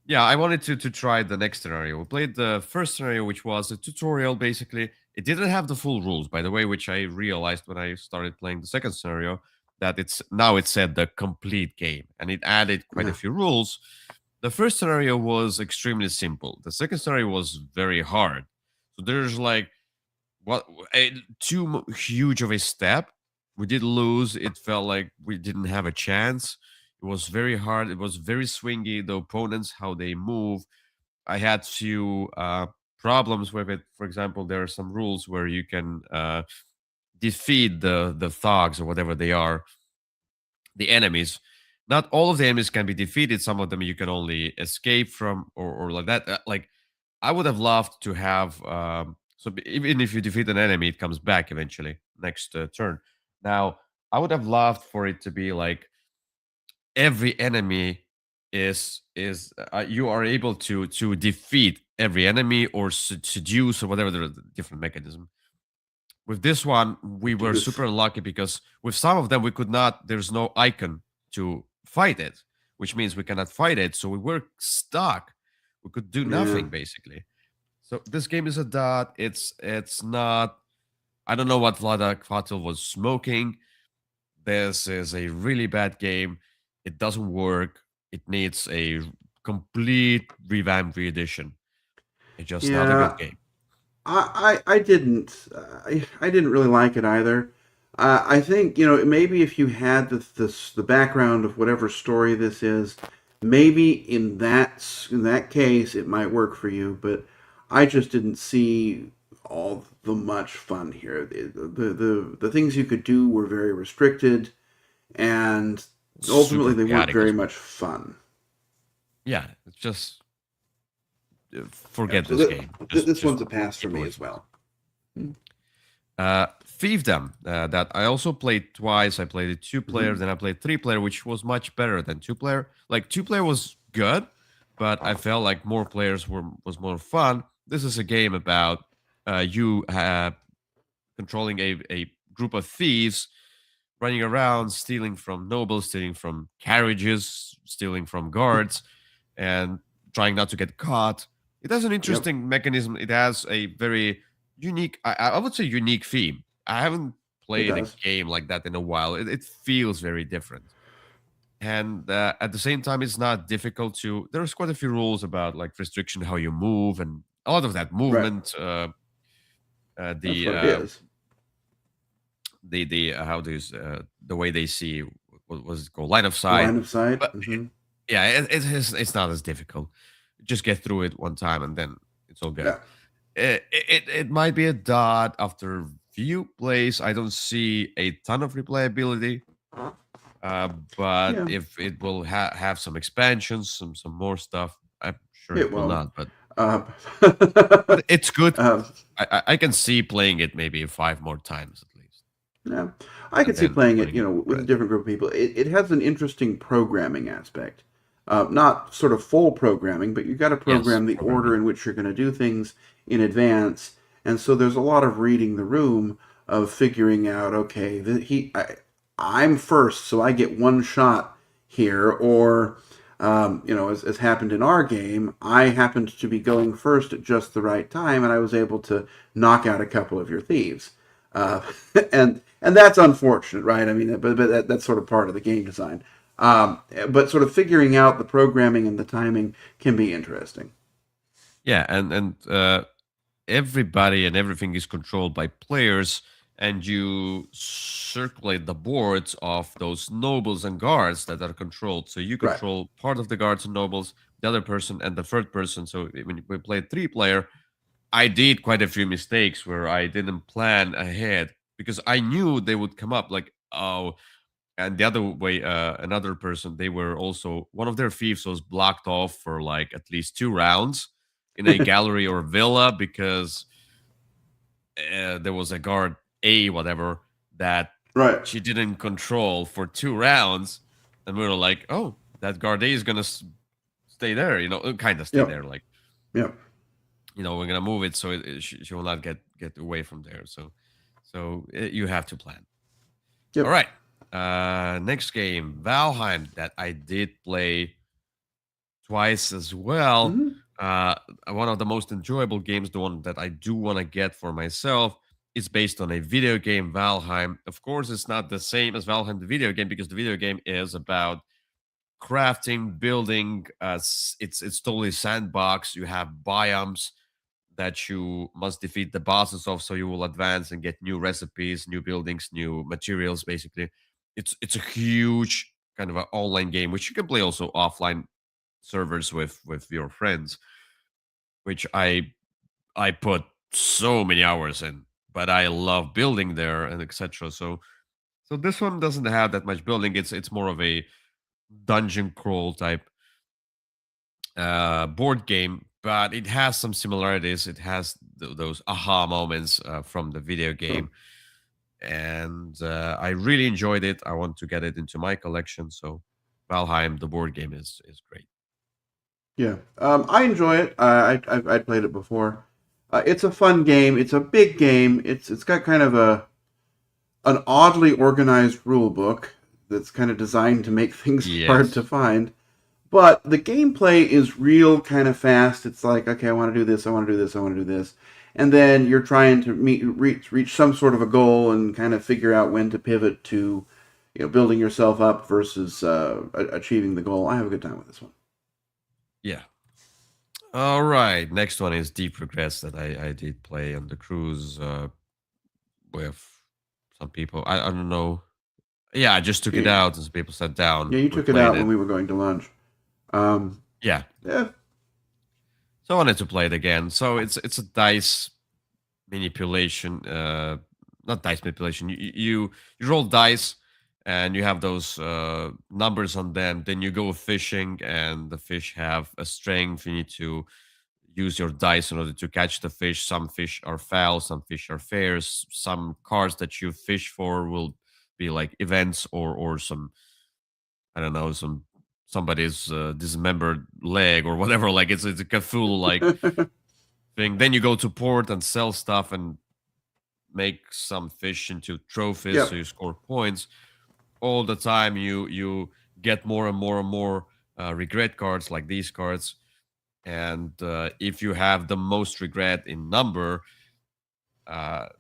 Yeah, I wanted to try the next scenario. We played the first scenario, which was a tutorial. Basically, it didn't have the full rules, by the way, which I realized when I started playing the second scenario, that it said the complete game, and it added quite a Yeah. few rules. The first scenario was extremely simple. The second scenario was very hard. So there's like what too huge of a step. We did lose. It felt like we didn't have a chance. It was very hard. It was very swingy. The opponents, how they move. I had few problems with it. For example, there are some rules where you can defeat the thugs or whatever they are, the enemies. Not all of the enemies can be defeated. Some of them you can only escape from, or like that. Like I would have loved to have. Even if you defeat an enemy, it comes back eventually next turn. Now I would have loved for it to be like every enemy is you are able to defeat every enemy or seduce or whatever the different mechanism. With this one, we were Reduce. super unlucky because with some of them we could not. There's no icon to fight it, which means we cannot fight it. So we were stuck. We could do Yeah. nothing basically. So this game is a dot. It's not. I don't know what Vlada Kvatil was smoking. This is a really bad game. It doesn't work. It needs a complete revamped reedition. It's just not a good Yeah. game. I didn't I didn't really like it either. I think maybe if you had the background of whatever story this is, maybe in that case it might work for you. But I just didn't see all the much fun here. The things you could do were very restricted, and ultimately Super they weren't chaotic very as well. much fun. Yeah, it's just Yeah, forget so this game. this Just one's a pass for skip me away as from it. well. Fiefdom, that I also played twice. I played it two player, Mm-hmm. then I played three player, which was much better than two player. Like two player was good, but I felt like more players was more fun. This is a game about you controlling a group of thieves running around, stealing from nobles, stealing from carriages, stealing from guards, and trying not to get caught. It has an Yep, interesting mechanism. It has a very unique, I would say, unique theme. I haven't it played a does. game like that in a while. It feels very different. And at the same time, it's not difficult to. There's quite a few rules about like restriction, how you move, and a lot of that Right. movement. That's The what it is. how do you the way they see what was it called, line of sight. Line of sight. But Mm-hmm. yeah, it's not as difficult. Just get through it one time and then it's all good. Yeah. It might be a dot after few plays. I don't see a ton of replayability, but Yeah. if it will have some expansions, some more stuff, I'm sure It it will will. not. Uh, But it's good. uh, I can see playing it maybe 5 more times at least, yeah. I and could see then playing it, putting it with a right. different group of people. It has an interesting programming aspect. Not sort of full programming, but you've got to Yes, program the order programming. in which you're going to do things in advance. And so there's a lot of reading the room of figuring out, okay, I'm first, so I get one shot here, or as happened in our game, I happened to be going first at just the right time, and I was able to knock out a couple of your thieves. Uh, and that's unfortunate, right? I mean, but that's sort of part of the game design. But sort of figuring out the programming and the timing can be interesting. Yeah, and everybody and everything is controlled by players, and you circulate the boards of those nobles and guards that are controlled. So you Right. control part of the guards and nobles, the other person, and the third person. So when we played 3 player, I did quite a few mistakes where I didn't plan ahead because I knew they would come up. Like, oh, and the other way, another person, they were also one of their thieves was blocked off for like at least 2 rounds in a gallery or villa because there was a guard A, whatever, that Right. she didn't control for 2 rounds, and we were like, oh, that guard A is gonna stay there, kind of stay Yep. there, like, Yep. we're gonna move it so she will not get away from there. So you have to plan. All Yep. right. Next game, Valheim, that I did play twice as well. Hmm. Uh, One of the most enjoyable games, the one that I do want to get for myself, is based on a video game, Valheim. Of course, it's not the same as Valheim, the video game, because the video game is about crafting, building. It's totally sandbox. You have biomes that you must defeat the bosses of, so you will advance and get new recipes, new buildings, new materials. Basically, it's a huge kind of an online game, which you can play also offline servers with your friends, which I put so many hours in, but I love building there and etc. So this one doesn't have that much building. It's more of a dungeon crawl type board game, but it has some similarities. It has those aha moments from the video Sure. game, and I really enjoyed it. I want to get it into my collection. So Valheim, the board game, is great. Yeah. I enjoy it. I played it before. It's a fun game. It's a big game. It's got kind of an oddly organized rule book that's kind of designed to make things hard to Yes. find. But the gameplay is real kind of fast. It's like, okay, I want to do this, I want to do this, I want to do this. And then you're trying to reach some sort of a goal and kind of figure out when to pivot to, building yourself up versus achieving the goal. I have a good time with this one. Yeah. All right. Next one is Deep Regrets that I did play on the cruise with some people. I don't know. Yeah, I just took it Yeah, out and some people sat down. yeah, you We took it played out when it. we were going to lunch. Um, Yeah. yeah, So I wanted to play it again. So it's a dice manipulation, not dice manipulation. You roll dice and you have those numbers on them. Then you go fishing and the fish have a strength. You need to use your dice in order to catch the fish. Some fish are foul, some fish are fair. Some cards that you fish for will be like events or some, I don't know, somebody's dismembered leg or whatever. Like it's a Cthulhu like thing. Then you go to port and sell stuff and make some fish into trophies, so yep, you score points. All the time you get more and more and more regret cards like these cards, and if you have the most regret in number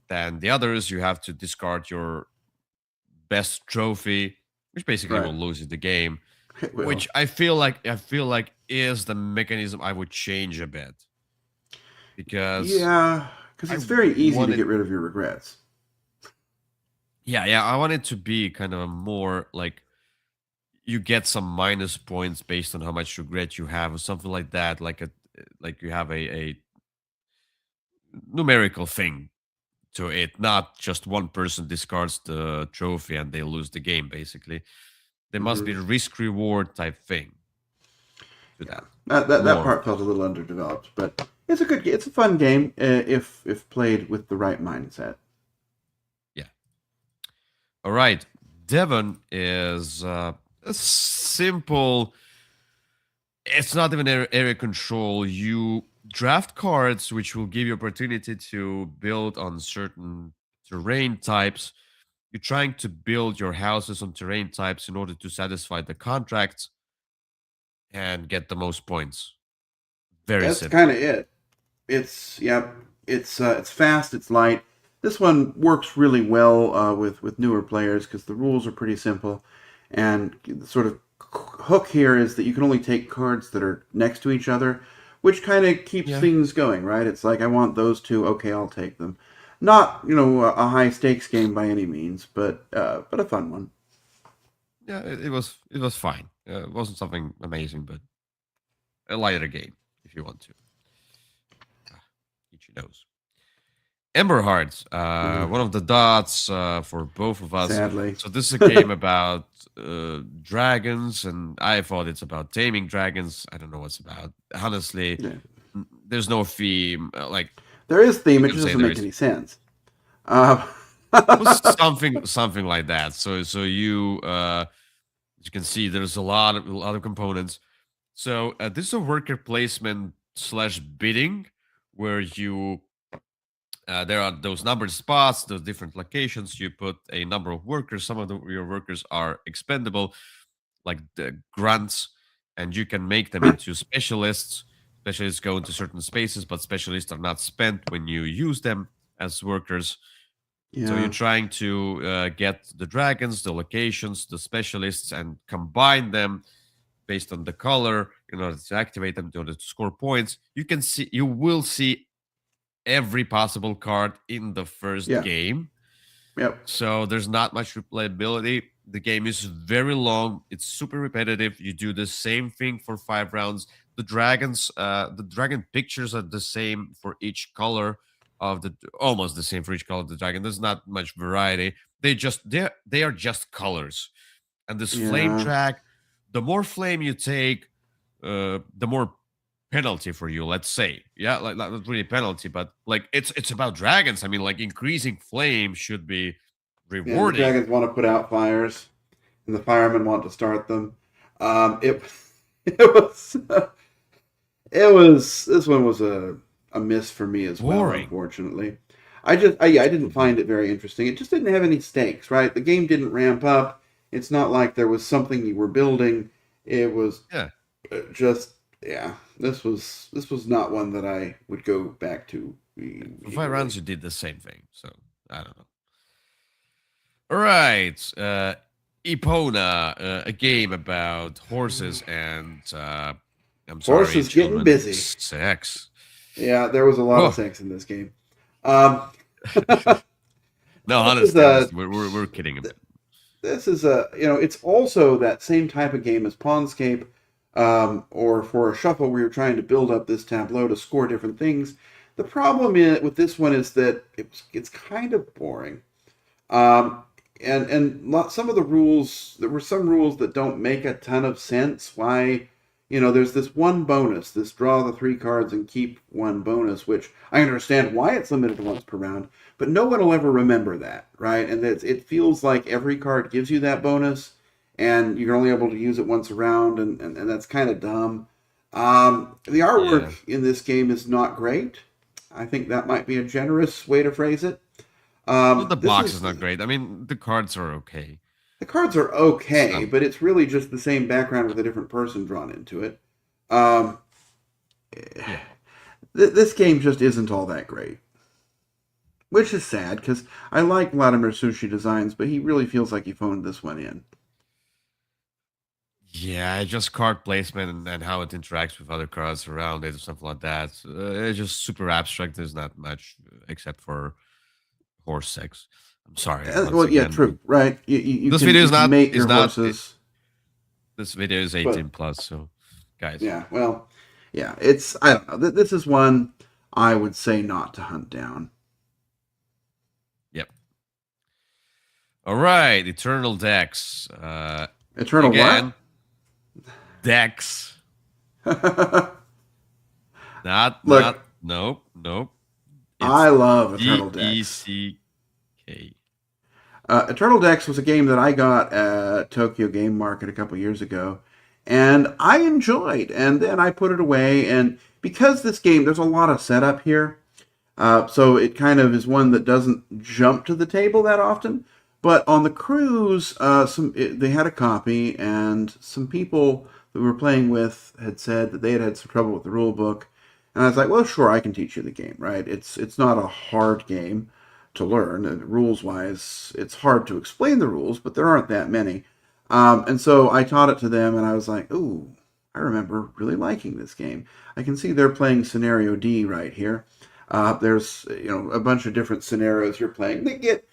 than the others, you have to discard your best trophy, which basically right. will lose you the game. It will. Which I feel like is the mechanism I would change a bit because Yeah, because I it's very easy to wanted, get rid of your regrets. yeah, I want it to be kind of a more like you get some minus points based on how much regret you have or something like that, like you have a numerical thing to it, not just one person discards the trophy and they lose the game. Basically, there must be Hmm. a risk reward type thing to Yeah, that. that More of part it. felt a little underdeveloped, but it's a fun game if played with the right mindset. Yeah. All right. Devon is a simple. It's not even area control. You draft cards, which will give you opportunity to build on certain terrain types. You're trying to build your houses on terrain types in order to satisfy the contracts and get the most points. Very That's kind of simple. it. It's yep. It's fast. It's light. This one works really well with newer players because the rules are pretty simple, and the sort of hook here is that you can only take cards that are next to each other, which kind of keeps Yeah. things going, right? It's like I want those two. Okay, I'll take them. Not a high stakes game by any means, but a fun one. Yeah, it was fine. It wasn't something amazing, but a lighter game if you want to. Ah, each knows. Ember Hearts, Uh, one of the dots for both of us. Sadly. So this is a game about dragons, and I thought it's about taming dragons. I don't know what's about. Honestly, Yeah. there's no theme. Like There is you theme, it can just say doesn't there make is. any sense. Uh, It was something like that. So you as you can see, there's a lot of components. So this is a worker placement slash bidding where you there are those numbered spots, those different locations. You put a number of workers. Some of your workers are expendable, like the grunts, and you can make them into specialists. Specialists go into certain spaces, but specialists are not spent when you use them as workers. So you're yeah. trying to get the dragons, the locations, the specialists, and combine them based on the color in order to activate them, in order to score points. You will see every possible card in the first Yeah. game. Yep. So there's not much replayability. The game is very long. It's super repetitive. You do the same thing for 5 rounds. The dragon pictures are the same for each color of the almost the same for each color of the dragon. There's not much variety. They are just colors. And this flame Yeah. track, the more flame you take, the more penalty for you, let's say. Yeah, like not really penalty, but like it's about dragons. I mean, like increasing flame should be Yeah, and the rewarding. dragons want to put out fires, and the firemen want to start them. It it was this one was a miss for me as well, Boring. unfortunately. I didn't find it very interesting. It just didn't have any stakes, right? The game didn't ramp up. It's not like there was something you were building. It was Yeah. just yeah. This was not one that I would go back to For 5 rounds eagerly. you did the same thing. So I don't know. All right. Epona, a game about horses and I'm sorry, Horses getting children, busy. sex. Yeah, there was a lot of Oh. sex in this game. Um, No, this is honestly, a honestly, we're kidding a bit. this is a it's also that same type of game as Pawnscape, or for a shuffle where you're trying to build up this tableau to score different things. The problem with this one is that it's kind of boring. Um, and some of the rules, there were some rules that don't make a ton of sense. Why, there's this one bonus, this draw the 3 cards and keep one bonus, which I understand why it's limited to once per round, but no one will ever remember that, right? And it feels like every card gives you that bonus, and you're only able to use it once a round, and that's kind of dumb. The artwork Yeah. in this game is not great. I think that might be a generous way to phrase it. Well, the This box is is not great. I mean, the cards are okay. The cards are It's okay, not. but it's really just the same background with a different person drawn into it. Um, Yeah. this game just isn't all that great, which is sad because I like Vladimir Sushi designs, but he really feels like he phoned this one in. Yeah, just card placement and how it interacts with other cards around it or something like that. It's just super abstract. There's not much except for horse sex. I'm sorry once Well, yeah, again. true, right? You This can video you is can not mate is your not. horses, This video is but 18 plus. So, guys. yeah, well, yeah, it's I don't know. This is one I would say not to hunt down. Yep. All right, Eternal Decks. Eternal what? Again, Decks. Not. Look, Nope. Nope. I It's love Eternal Decks. DECK. Eternal Decks was a game that I got at Tokyo Game Market a couple years ago, and I enjoyed. And then I put it away, and because this game, there's a lot of setup here, so it kind of is one that doesn't jump to the table that often. But on the cruise, they had a copy, and some people that we were playing with had said that they had had some trouble with the rule book, and I was like, well, sure, I can teach you the game, right? It's not a hard game to learn. And rules wise, it's hard to explain the rules, but there aren't that many. And so I taught it to them, and I was like, ooh, I remember really liking this game. I can see they're playing Scenario D right here. There's a bunch of different scenarios you're playing. They get,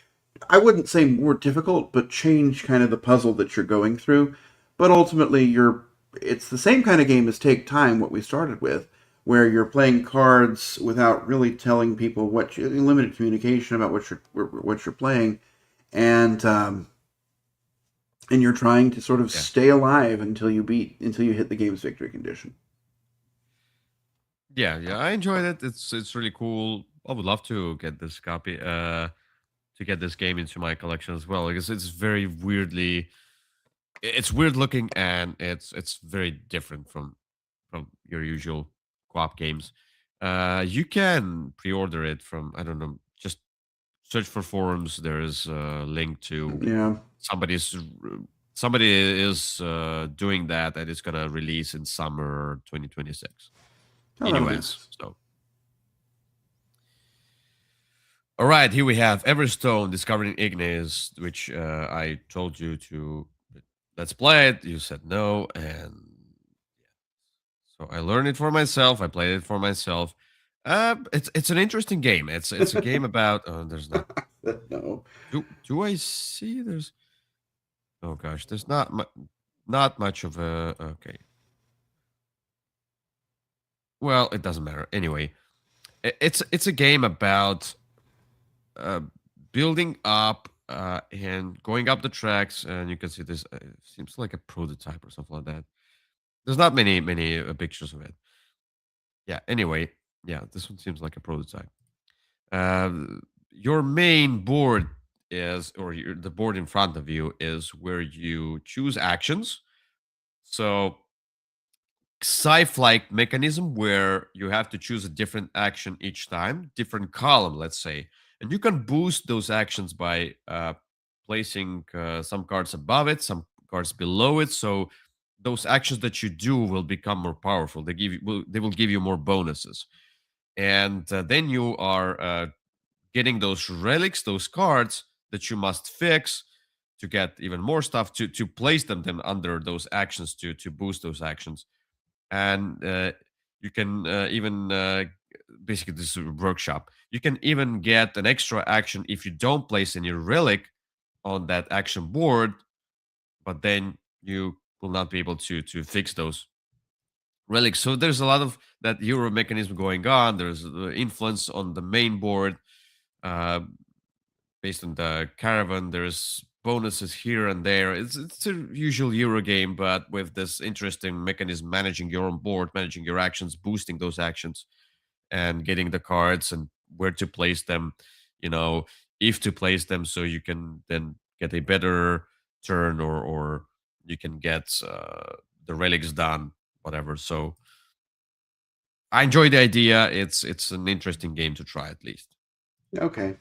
I wouldn't say more difficult, but change kind of the puzzle that you're going through. But ultimately, it's the same kind of game as Take Time, what we started with, where you're playing cards without really telling people limited communication about what you're playing, and you're trying to sort of stay alive until you hit the game's victory condition. Yeah, I enjoyed it. It's really cool. I would love to get this copy, to get this game into my collection as well, because it's very weirdly, it's weird looking, and it's very different from your usual co-op games. You can pre-order it from, I don't know, just search for forums. There is a link to somebody's somebody is doing that, and it's gonna release in summer 2026 in US. So, all right, here we have Everstone Discovering Ignis, which I told you to let's play it. You said no, and so I learned it for myself. I played it for myself. It's an interesting game. It's a game about. Oh, there's not. No. Do I see? There's. Oh gosh, there's not much of a. Okay. Well, it doesn't matter. Anyway, it's a game about building up and going up the tracks, and you can see this. Seems like a prototype or something like that. There's not many pictures of it. Yeah. Anyway, yeah, this one seems like a prototype. Your main board is, or the board in front of you is where you choose actions. So sci-like mechanism where you have to choose a different action each time, different column, let's say, and you can boost those actions by placing some cards above it, some cards below it. So those actions that you do will become more powerful. They will give you more bonuses, and then you are getting those relics, those cards that you must fix to get even more stuff to place them then under those actions to boost those actions. And you can even basically, this is a workshop. You can even get an extra action if you don't place any relic on that action board, but then you will not be able to fix those relics. So there's a lot of that Euro mechanism going on. There's the influence on the main board uh, based on the caravan. There's bonuses here and there. It's a usual Euro game, but with this interesting mechanism, managing your own board, managing your actions, boosting those actions, and getting the cards and where to place them. You know, if to place them, so you can then get a better turn, or you can get the relics done, whatever. So I enjoy the idea. It's an interesting game to try at least. Okay.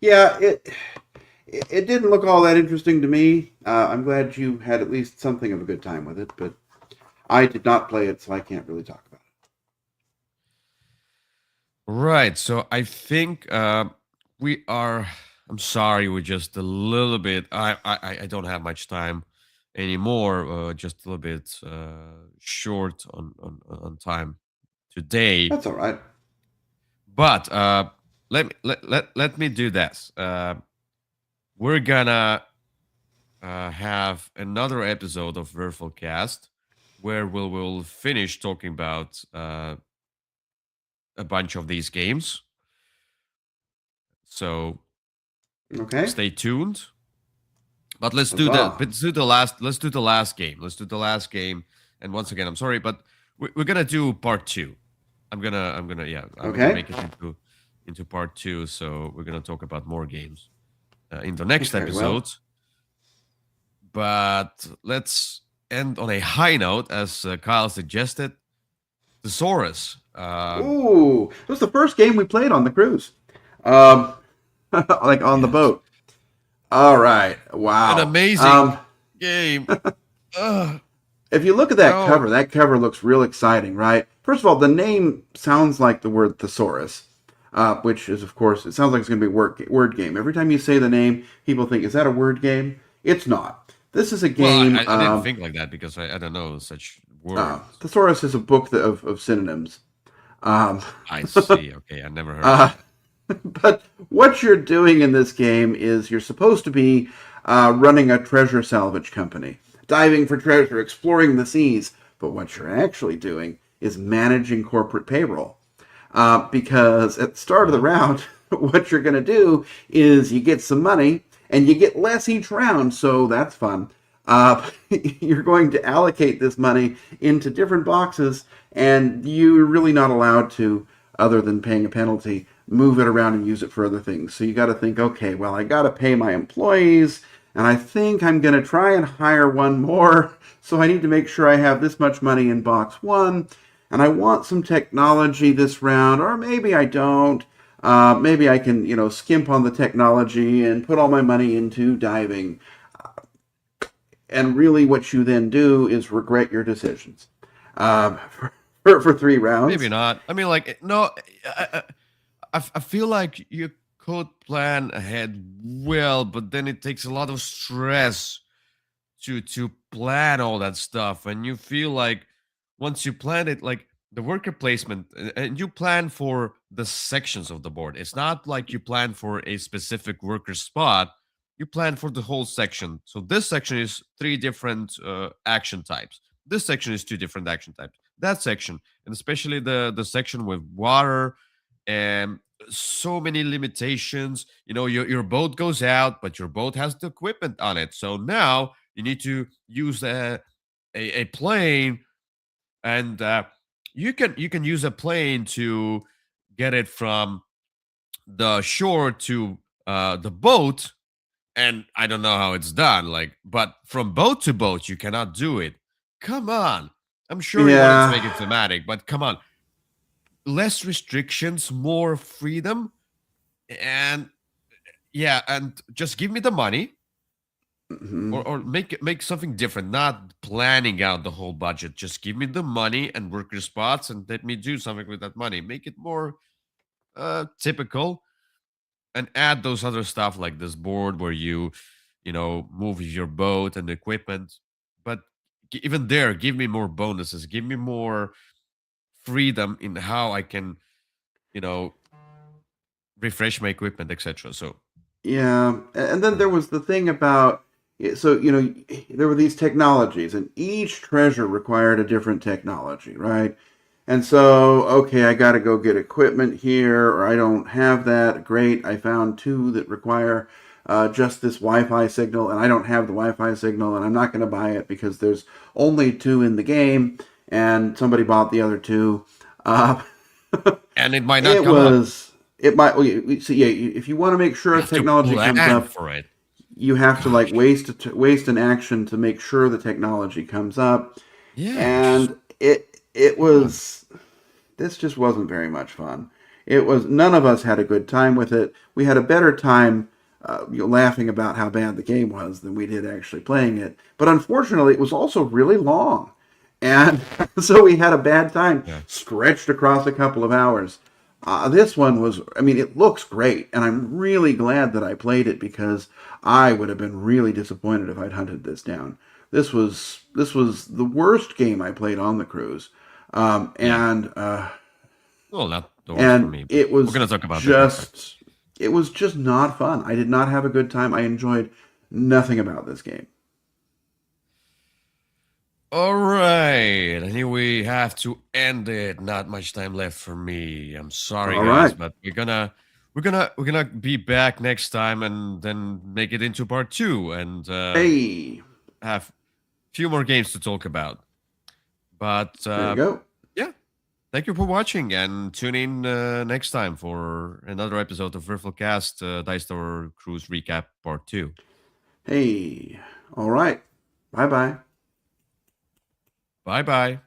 Yeah, it didn't look all that interesting to me. I'm glad you had at least something of a good time with it, but I did not play it, so I can't really talk about it. Right. So I think we are. I'm sorry, we're just a little bit. I don't have much time anymore. Just a little bit short on time today. That's all right. But let me do this. We're gonna have another episode of Würfel Cast where we'll finish talking about a bunch of these games. So okay, stay tuned. But let's do the last. Let's do the last game. Let's do the last game. And once again, I'm sorry, but we're gonna do part 2. I'm gonna gonna make it into part 2. So we're gonna talk about more games in the next episode. But let's end on a high note, as Kyle suggested. Thesaurus. Ooh, it was the first game we played on the cruise, like on the boat. All right, wow, an amazing game. If you look at that cover looks real exciting, right? First of all, the name sounds like the word thesaurus, which is, of course, it sounds like it's going to be a word game. Every time you say the name, people think, is that a word game? It's not. This is a game. Well, I didn't think like that because I don't know such words. Thesaurus is a book of synonyms. Um, I see. Okay, I never heard of uh, that. but what you're doing in this game is you're supposed to be running a treasure salvage company, diving for treasure, exploring the seas. But what you're actually doing is managing corporate payroll. Because at the start of the Uh-huh. round, what you're going to do is you get some money and you get less each round, so that's fun. You're going to allocate this money into different boxes, and you're really not allowed to, other than paying a penalty, move it around and use it for other things. So you got to think, okay, well, I got to pay my employees, and I think I'm going to try and hire one more. So I need to make sure I have this much money in box one, and I want some technology this round, or maybe I don't. Maybe I can, skimp on the technology and put all my money into diving. And really, what you then do is regret your decisions uh, for 3 rounds. Maybe not. I mean, like, no, I feel like you could plan ahead well, but then it takes a lot of stress to plan all that stuff, and you feel like once you plan it, like the worker placement, and you plan for the sections of the board. It's not like you plan for a specific worker spot. You plan for the whole section. So this section is three different action types. This section is two different action types. That section, and especially the section with water and so many limitations. Your boat goes out, but your boat has the equipment on it. So now you need to use a plane, and you can use a plane to get it from the shore to the boat. And I don't know how it's done, like, but from boat to boat you cannot do it. Come on. I'm sure you wanted to Yeah, make it thematic, but come on. Less restrictions, more freedom, and yeah, and just give me the money, mm-hmm. or make something different, not planning out the whole budget. Just give me the money and worker spots, and let me do something with that money. Make it more typical, and add those other stuff like this board where you move your boat and equipment. But even there, give me more bonuses, give me more freedom in how I can you know refresh my equipment, etc. So Yeah, and then there was the thing about so there were these technologies, and each treasure required a different technology, right? And so, okay, I got to go get equipment here, or I don't have that. Great, I found two that require just this Wi-Fi signal, and I don't have the Wi-Fi signal, and I'm not going to buy it because there's only two in the game, and somebody bought the other two. Uh, and it might not it come up. was it might well, so yeah. If you want to make sure You a have to technology comes plan up, for it. you have to like Gosh. waste an action to make sure the technology comes up, Yeah, just and it come on. was this just wasn't very much fun. It was none of us had a good time with it. We had a better time laughing about how bad the game was than we did actually playing it. But unfortunately, it was also really long, and so we had a bad time Yeah. stretched across a couple of hours. This one was, I mean, it looks great, and I'm really glad that I played it because I would have been really disappointed if I'd hunted this down. This was the worst game I played on the cruise, um, Yeah. and uh, Well, not the worst for and me, but it we're was gonna talk about that next time. just it was just not fun. I did not have a good time. I enjoyed nothing about this game. All right, I think we have to end it. Not much time left for me. I'm sorry, All guys, right. but we're gonna be back next time, and then make it into part two, and Hey, have a few more games to talk about. But there you go. yeah, thank you for watching, and tune in next time for another episode of Würfelcast Dice Tower Cruise Recap Part 2. Hey, all right. Bye bye. Bye bye.